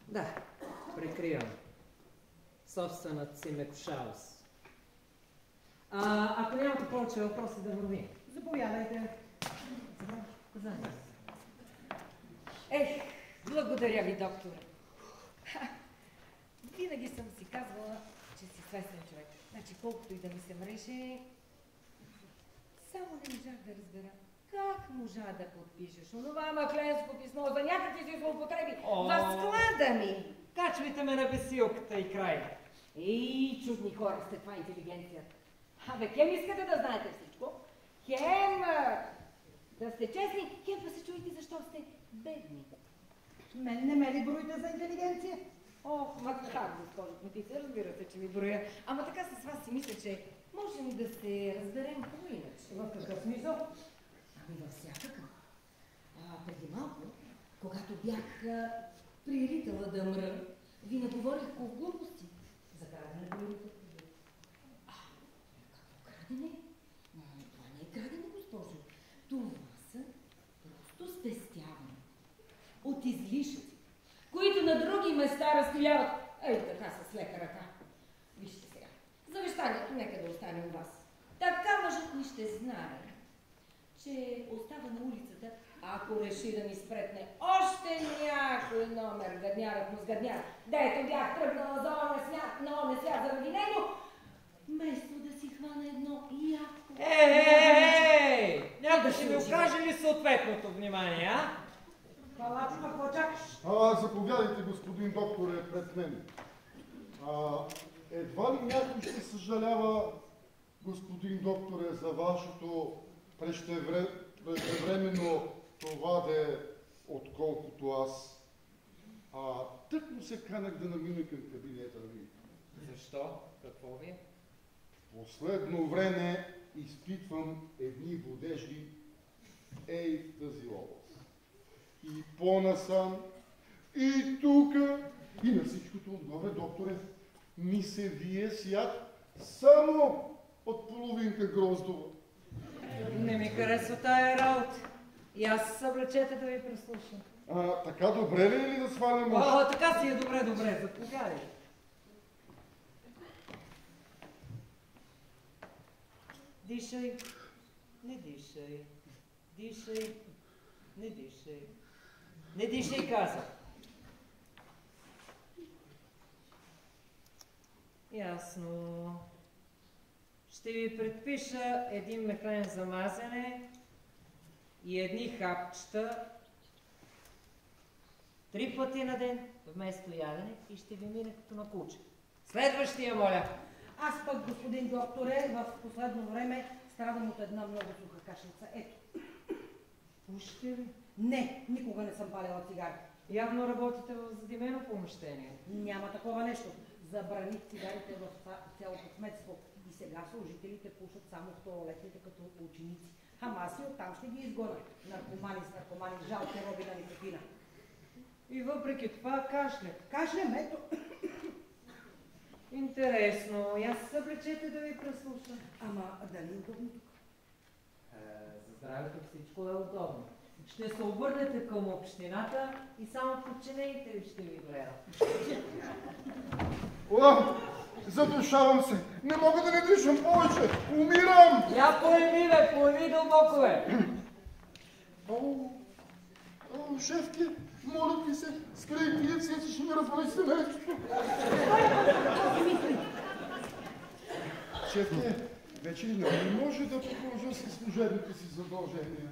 Да, прикривам. Собствената си мекошалост. Ако нямате повече въпроси, да вървим. Заповядайте. Заповядайте. Благодаря ви, докторе. Винаги съм си казвала, че си свестен човек. Значи, колкото и да ми се мреше, само не можах да разбера как можа да подпишеш онова махленско писмо за някакви си злоупотреби в склада ми. Качвайте ме на бесилката и край. Чудни хора сте, това интелигенцията. Хем искате да знаете всичко, хем да сте честни, хем да се чуете защо сте бедни. Мен не ме ли броите за интелигенция? Макар, госпожо Кметице, разбира се, че ви броя. Ама така с вас си мисля, че можем да се разберем по-иначе. В какъв смисъл? Ами във всякакъв. Преди малко, когато бях приритала да мръм, ви наговорих колко глупости. За крадене говорите. Какво крадене? Това не е крадене, госпожо. Това са просто спестяване от излишъци, които на други места разпиляват. Така с лека ръка. Вижте сега. Завещанието нека да остане у вас. Така мъжът ми ще знае, че остава на улицата, ако реши да ми спретне още някой номер, гаднярът му с гадняр, дето бях тръгнала за оня свят заради него, вместо да си хвана едно яко. Някой ще ми окаже ли съответното внимание, а? Палачо, какво чакаш? Заповядайте, господин докторе, пред мен. едва ли някой ще съжалява, господин докторе, за вашето преждевременно това да е отколкото аз. Тъкмо се канах да намина към кабинета ви. Защо? Какво ви? Последно време изпитвам едни водежди ей в тази област. И по-насам, и тука, и на всичкото отгоре, докторе, ми се вие свят само от половинка гроздова. Не ми харесва тая работа. И аз се съблечете да ви преслушам. Така добре ли е ли да свалям? Така си е добре, заповядай. Дишай, не дишай, дишай, не дишай. Не дишай, каза. Ясно. Ще ви предпиша един мехлен за мазене и едни хапчета 3 пъти на ден вместо ядене и ще ви мине като на куче. Следващия, моля. Аз пък, господин докторе, в последно време страдам от една много суха кашлица. Ето. Пушите ли? Не, никога не съм палила цигари. Явно работите в задимено помещение. Няма такова нещо. Забраних цигарите в цялото кметство. И сега служителите пушат само в тоалетните като ученици. Ама аз и оттам ще ги изгоня. Наркомани с наркомани, жалки роби на никотина. И въпреки това кашлят. Кашлям, ето. Интересно. И аз се съблечете да ви преслушам. Ама дали е удобно тук? За здравето всичко е удобно. Ще се обърнете към общината и само подчинените ви ще ви гледат. Задушавам се. Не мога да не дишам повече. Умирам! Я поеми, бе, поеми дълбоко, бе. Шефки, моля ти се, спрей пиеци, ще ми развали семейството. Шефки, вече не може да продължа с служебните си задължения.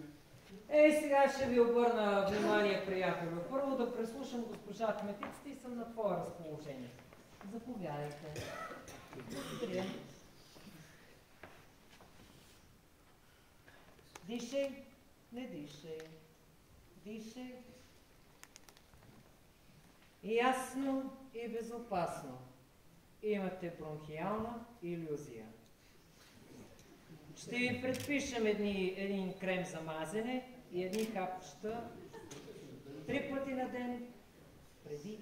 Сега ще ви обърна внимание, приятелю. Първо да преслушам госпожа кметицата и съм на твое разположение. Заповядайте. Благодаря. Дишай, не дишай. Дишай. Ясно и безопасно. Имате бронхиална илюзия. Ще ви предпишем един крем за мазене и едни хапчета 3 пъти на ден преди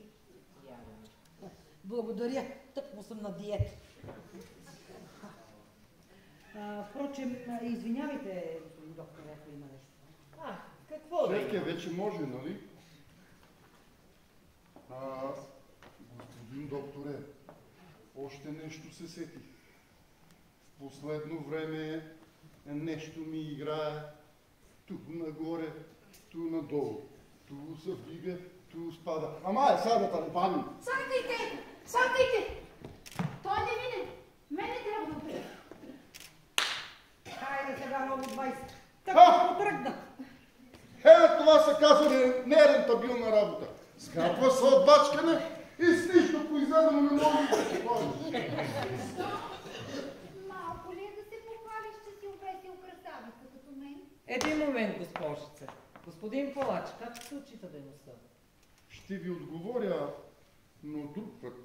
ядене. Благодаря, тъкмо съм на диета. Впрочем, извинявайте, господин доктор, ако има нещо. Какво да Шефке, вече може, нали? Господин докторе, още нещо се сетих. В последно време нещо ми играе ту нагоре, ту надолу. Ту се вдига, ту спада. Ама садата не пани. Чакайте! Чакайте! Той не мине. Мене трябва да опира. Хайде сега много 20. Така потръгна. Това се казва нерентабилна работа. Скапва се от бачкане и с нищо произведено не може да се ходи. Малко ли е да се похвалиш, че си обесил красавица като мен? Един момент, госпожице. Господин Палач, как се отчита дейността? Ще ви отговоря, но друг път.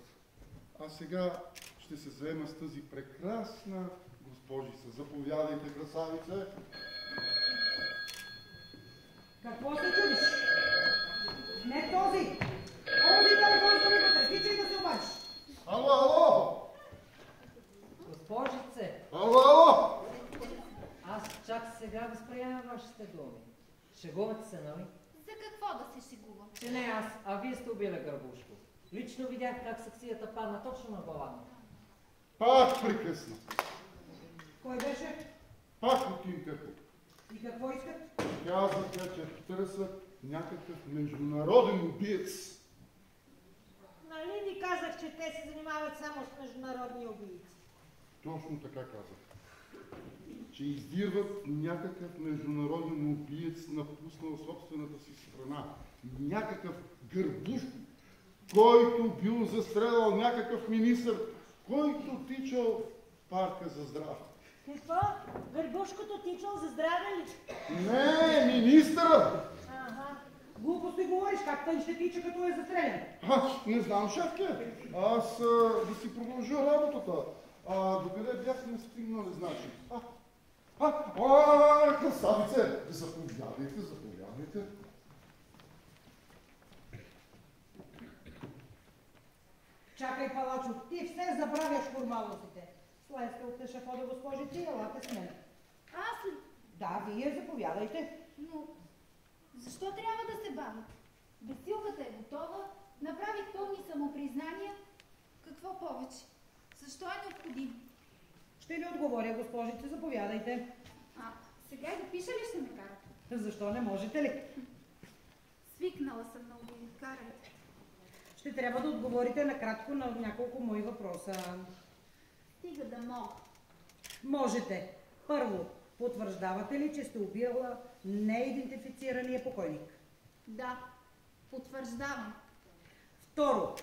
А сега ще се заема с тази прекрасна госпожица. Заповядайте, красавице. Какво се чудиш? Не този! Онзи телефон ще ми вътре, да се обадиш. Ало! Госпожице, Ало! аз чак сега възприемам вашите думи. Шегувате се, нали? За какво да се шегувам? Че не аз, а вие сте убили Гърбушко. Лично видях как саксията падна точно на глава ми. Пак прекъсна. Кой беше? Пак от Интерпол. И какво искат? Казаха, че търсят някакъв международен убиец. Нали ви казах, че те се занимават само с международни убийци? Точно така казах. Че издирват някакъв международен убиец, напуснал собствената си страна. Някакъв Гърбушко, който бил застрелял някакъв министър, който тичал парка за здраве. Какво? Гърбушкото тичал за здраве ли? Не, министъра! Ага. Глупости говориш, как тъй ще тича, като е застрелян? Не знам, шефке. Аз да си продължа работата. Докъде бяхме стигнали, значи? Красавице! Заповядайте, заповядайте. Чакай, Палачо, ти все забравяш формалностите. Слезте от ешафода, госпожици, елате с мен. Аз ли? Да, вие заповядайте. Но защо трябва да се бавя? Бесилката е готова, направих пълни самопризнания. Какво повече? Защо е необходимо? Ще ви отговоря, госпожице, заповядайте. Сега и да пиша ли ще ме карате? Защо не можете ли? Свикнала съм много да ви карате. Ще трябва да отговорите накратко на няколко мои въпроса. Стига да мога. Можете. Първо, потвърждавате ли, че сте убила неидентифицирания покойник? Да, потвърждавам. Второ,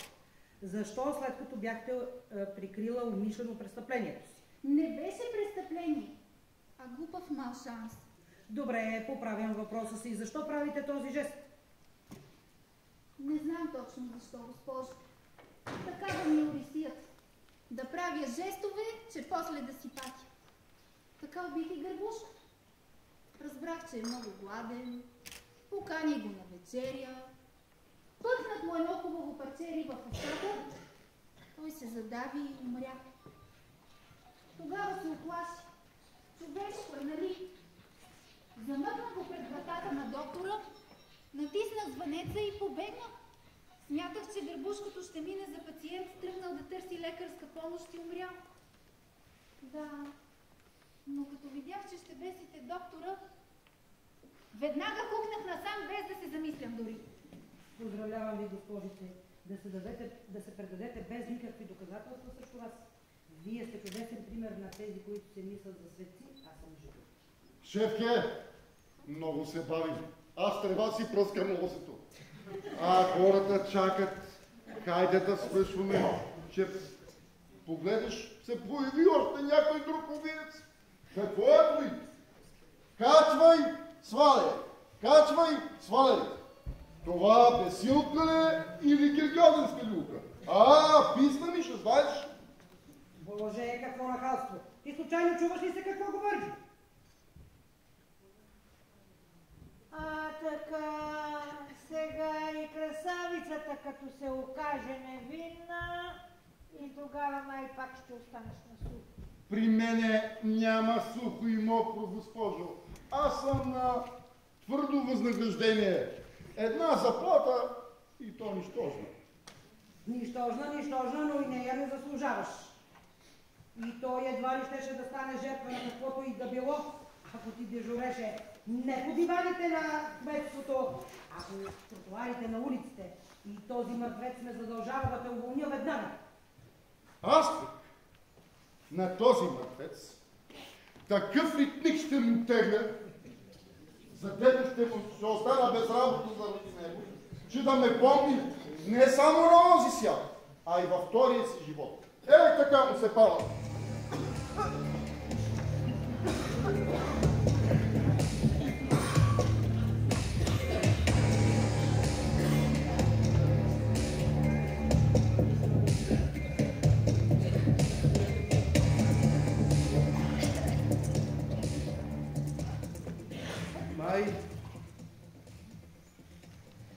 защо след като бяхте прикрила умишлено престъплението си? Не беше престъпление, а глупав малшанс. Добре, поправям въпроса си. Защо правите този жест? Не знам точно защо, госпожо. Така да ми урисият. Да правя жестове, че после да си патя. Така убих и Гърбушкото. Разбрах, че е много гладен. Покани го на вечеря. Пъхнат му едно хубаво парче риба в устата. Той се задави и умря. Тогава се оплаши. Човешко е, нали? Замъкна го пред вратата на доктора, натиснах звънеца и побегнах. Смятах, че Гърбушкото ще мине за пациент, тръгнал да търси лекарска помощ и умрял. Да, но като видях, че ще бесите доктора, веднага хукнах насам, без да се замислям дори. Поздравлявам ви, госпожице, да се предадете без никакви доказателства срещу вас. Вие сте чудесен пример на тези, които се мислят за светци, аз съм жив. Шефке, много се бавим. Аз трябва да си пръскам лозето. Хората чакат. Хайде да свършваме. Ще погледаш, се появи още някой друг убиец. Какво е той? Качвай, сваляй. Качвай, сваляй. Това бесилка ли или киргазенска люлка? Писна ми, ще знаеш. Боже, какво нахалство! Ти случайно чуваш ли се какво говори? Така, сега и красавицата, като се окаже невинна, и тогава най-пак ще останеш на сухо. При мене няма сухо и мокро, госпожо. Аз съм на твърдо възнаграждение. Една заплата и то нищожна. Нищожна, но и нея не заслужаваш. И той едва ли щеше да стане жертва на каквото и да било, ако ти дежуреше не по диваните на кметството, а по тротуарите на улиците. И този мъртвец ме задължава да те уволня веднага. Аз на този мъртвец такъв литник ще му тегля, за дето ще остана без работа заради него, че да ме помни не само на онзи свят, а и във втория си живот. Така му се пада.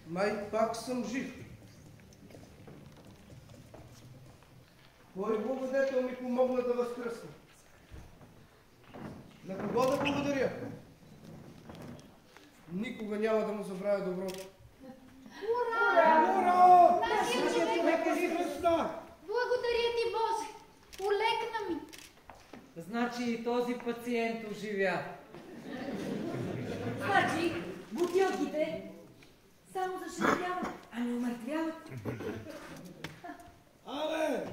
Май пак съм жив. Кой благодетел ми помогна да възкръсна? На кого да благодаря? Никога няма да му забравя доброто. Ура! Нашия човек е жив ръсна! Благодаря ти, Боже! Олекна ми! Значи и този пациент оживя. Значи, бутилките само зашевяват, а не умъртвяват. Абе,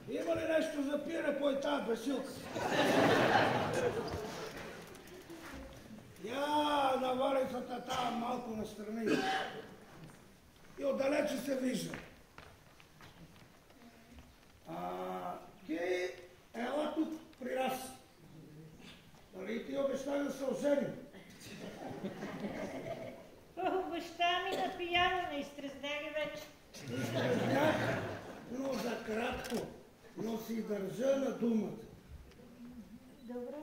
има ли нещо за пиене по тази бесилка? Я на валицата тая малко настрани. И отдалече се вижда. Ти ела тук при нас. Дали ти обеща да се оженим? Баща ми напияна, не изтрезняли вече. Изтръзнях, но за кратко. Но си държа на думата. Добре.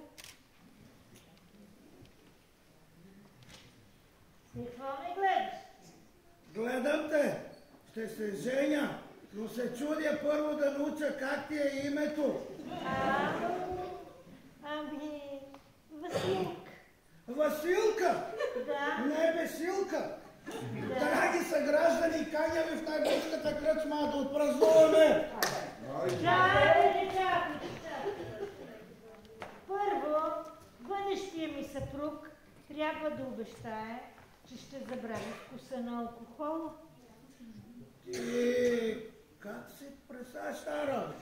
Какво ме гледаш? Гледам те. Ще се женя, но се чудя първо да науча как ти е името. Ами, Василка. Василка? Да. Не Бесилка. Драги съграждани, каня ви в най-близката кръчма да отпразнуваме. Чакайте. Първо, бъдещия ми съпруг трябва да обещае, че ще забрави вкуса на алкохола. Ти как си представяш тази работа?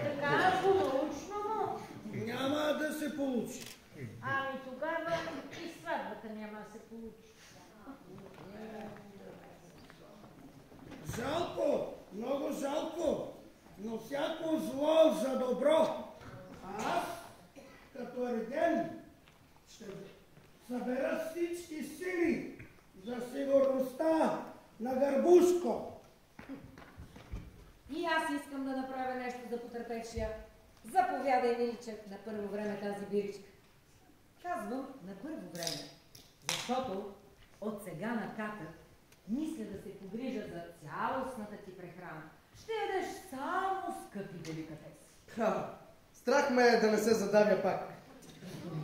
Така, по-научно му. Няма да се получи. Ами тогава и сватбата няма да се получи. Жалко, много жалко, но всяко зло за добро. А аз, като реден, ще събера всички сили за сигурността на Гърбушко. И аз искам да направя нещо за потърпевшия. Заповядай, Миличе, на първо време тази биричка. Казвам на първо време, защото от сега нататък мисля да се погрижа за цялостната ти прехрана. Ще ядеш само скъпи деликатеси. Страх ме е да не се задавя пак.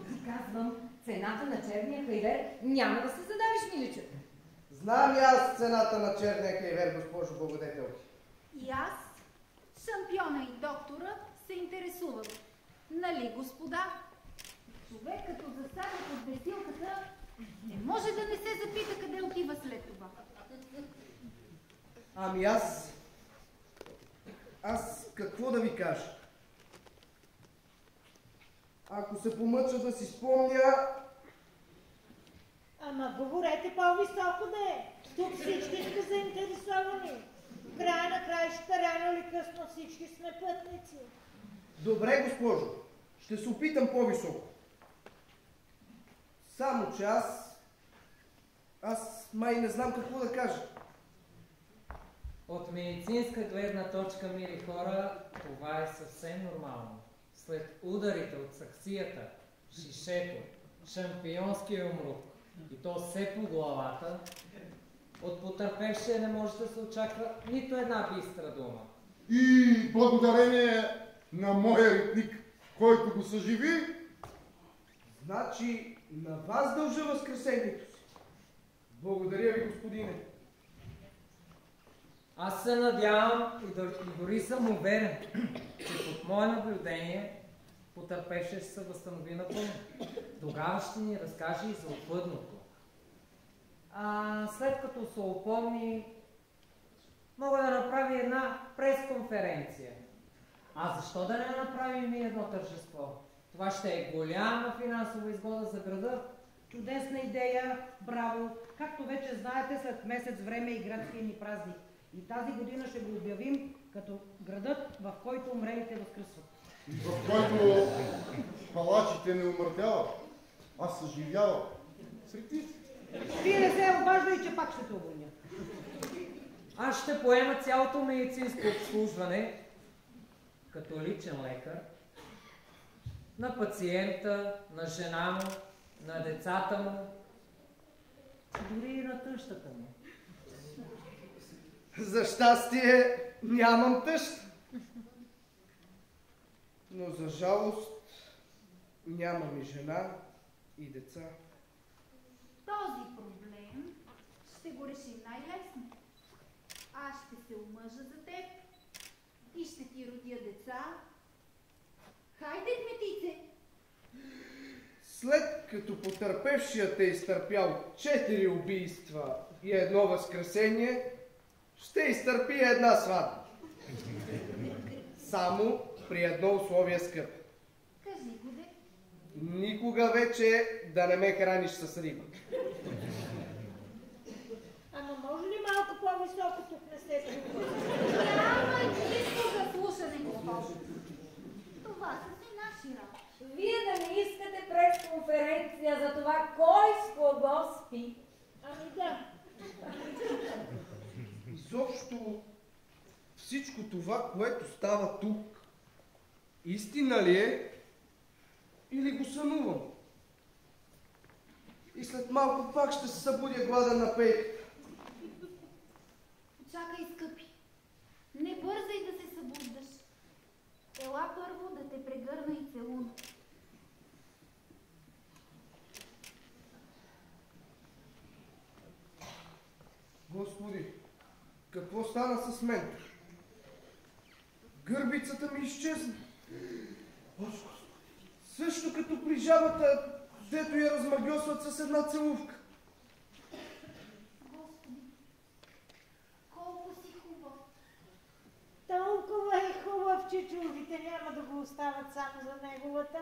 Ти казвам, цената на черния хайвер няма да се задавиш, Миличе. Знам и аз цената на черния хайвер, госпожо благодетелки. И аз, шампиона и доктора, се интересувам. Нали, господа? Човек като застане под бесилката, не може да не се запита къде отива след това. Ами аз какво да ви кажа? Ако се помъча да си спомня... Ама говорете по-високо да е. Тук всички сте заинтересовани. В края на краищата, рано или късно всички сме пътници. Добре, госпожо. Ще се опитам по-високо. Само че аз май не знам какво да кажа. От медицинска гледна точка, мили хора, това е съвсем нормално. След ударите от саксията, шишето, шампионския умрук и то все по главата, от потърпевшия не може да се очаква нито една бистра дума. И благодарение на моя ритник, който го съживи, Значи на вас дължа възкресението си. Благодаря ви, господине. Аз се надявам и дори съм уверен, че под мое наблюдение потърпевшия ще се възстанови напълно. Тогава ще ни разкаже и за опъдното. А след като се опомни, мога да направя една пресконференция. А защо да не направим и едно тържество? Това ще е голяма финансова изгода за града. Чудесна идея, браво! Както вече знаете, след месец време и градския ни празник. И тази година ще го обявим като градът, в който умрелите възкръсват. в който палачите не умъртяват, а съживяват. Срети. Вие не се обаждай, че пак ще те уволня. Аз ще поема цялото медицинско обслужване като личен лекар на пациента, на жена му, на децата му, дори и на тъщата му. За щастие нямам тъща. Но за жалост нямам и жена, и деца. Този проблем ще го решим най-лесно. Аз ще се омъжа за теб и ще ти родя деца. Хайде, кметице! След като потърпевшият е изтърпял 4 убийства и едно възкресение, ще изтърпи една сватба. Само при едно условие, скъп. Кажи го, де. Никога вече да не ме храниш с риба. Ама може ли малко по-високо тук не сте чува? Няма нищо за слушане, госпожо. Това са си наши работи. Вие да не искате пресконференция за това кой с кого спи. Ами да. Изобщо всичко това, което става тук, истина ли е или го сънувам? И след малко пак ще се събудя гладен на пейката. Чакай, скъпи. Не бързай да се събуждаш. Ела първо да те прегърна и целуна. Господи, какво стана с мен? Гърбицата ми изчезна. Също като при жабата, дето я размагьосват с една целувка. Господи, колко си хубав. Толкова е хубав, че чуждите няма да го остават само за неговата.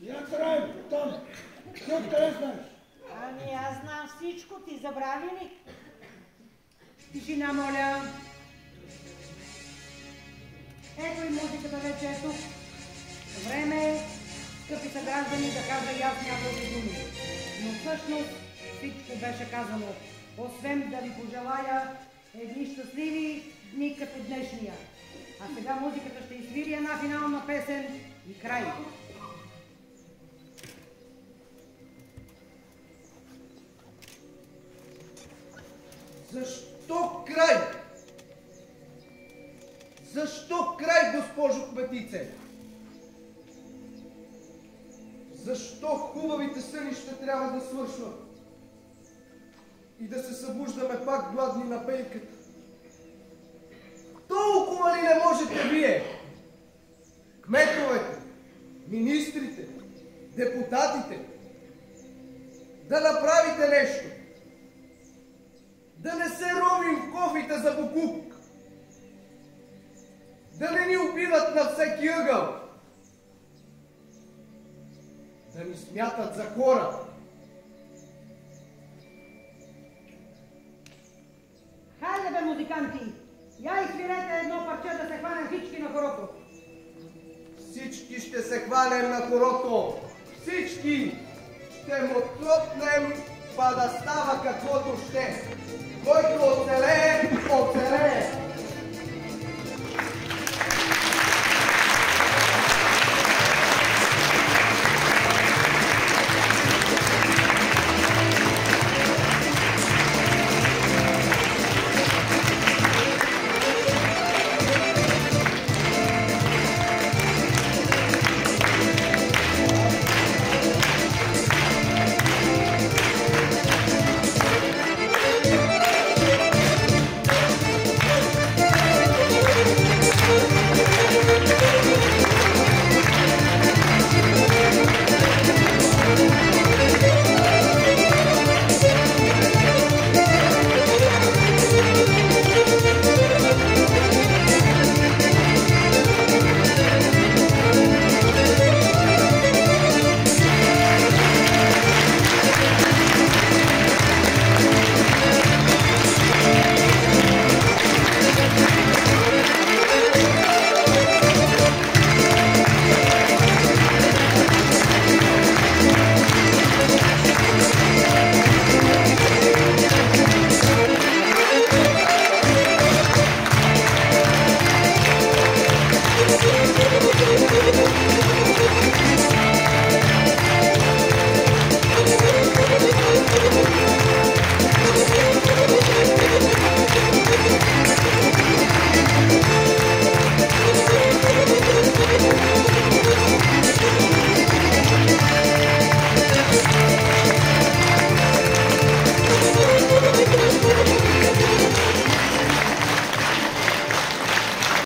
Я край, там. Какво къде знаеш? Ами аз знам всичко, ти забрави ли? Тишина, моля. Ето и музиката вече е тук. Време е, скъпи съграждани, да кажа и аз няколко думи. Но всъщност всичко беше казано, освен да ви пожелая едни щастливи дни като днешния. А сега музиката ще изсвири една финална песен и край. Защо край? Защо край, госпожо Кметице? Защо хубавите съни ще трябва да свършват? И да се събуждаме пак гладни на пейката? Толкова ли не можете вие? Кметовете, министрите, депутатите, да направите нещо? Да не се ровим в кофите за бокук. Да не ни убиват на всеки ъгъл. Да ни смятат за хора. Хайде бе, музиканти! Я изсвирете едно парче да се хванем всички на хорото. Всички ще се хванем на хорото. Всички! Ще му тропнем, па да става каквото ще. Който оцелее, оцелее.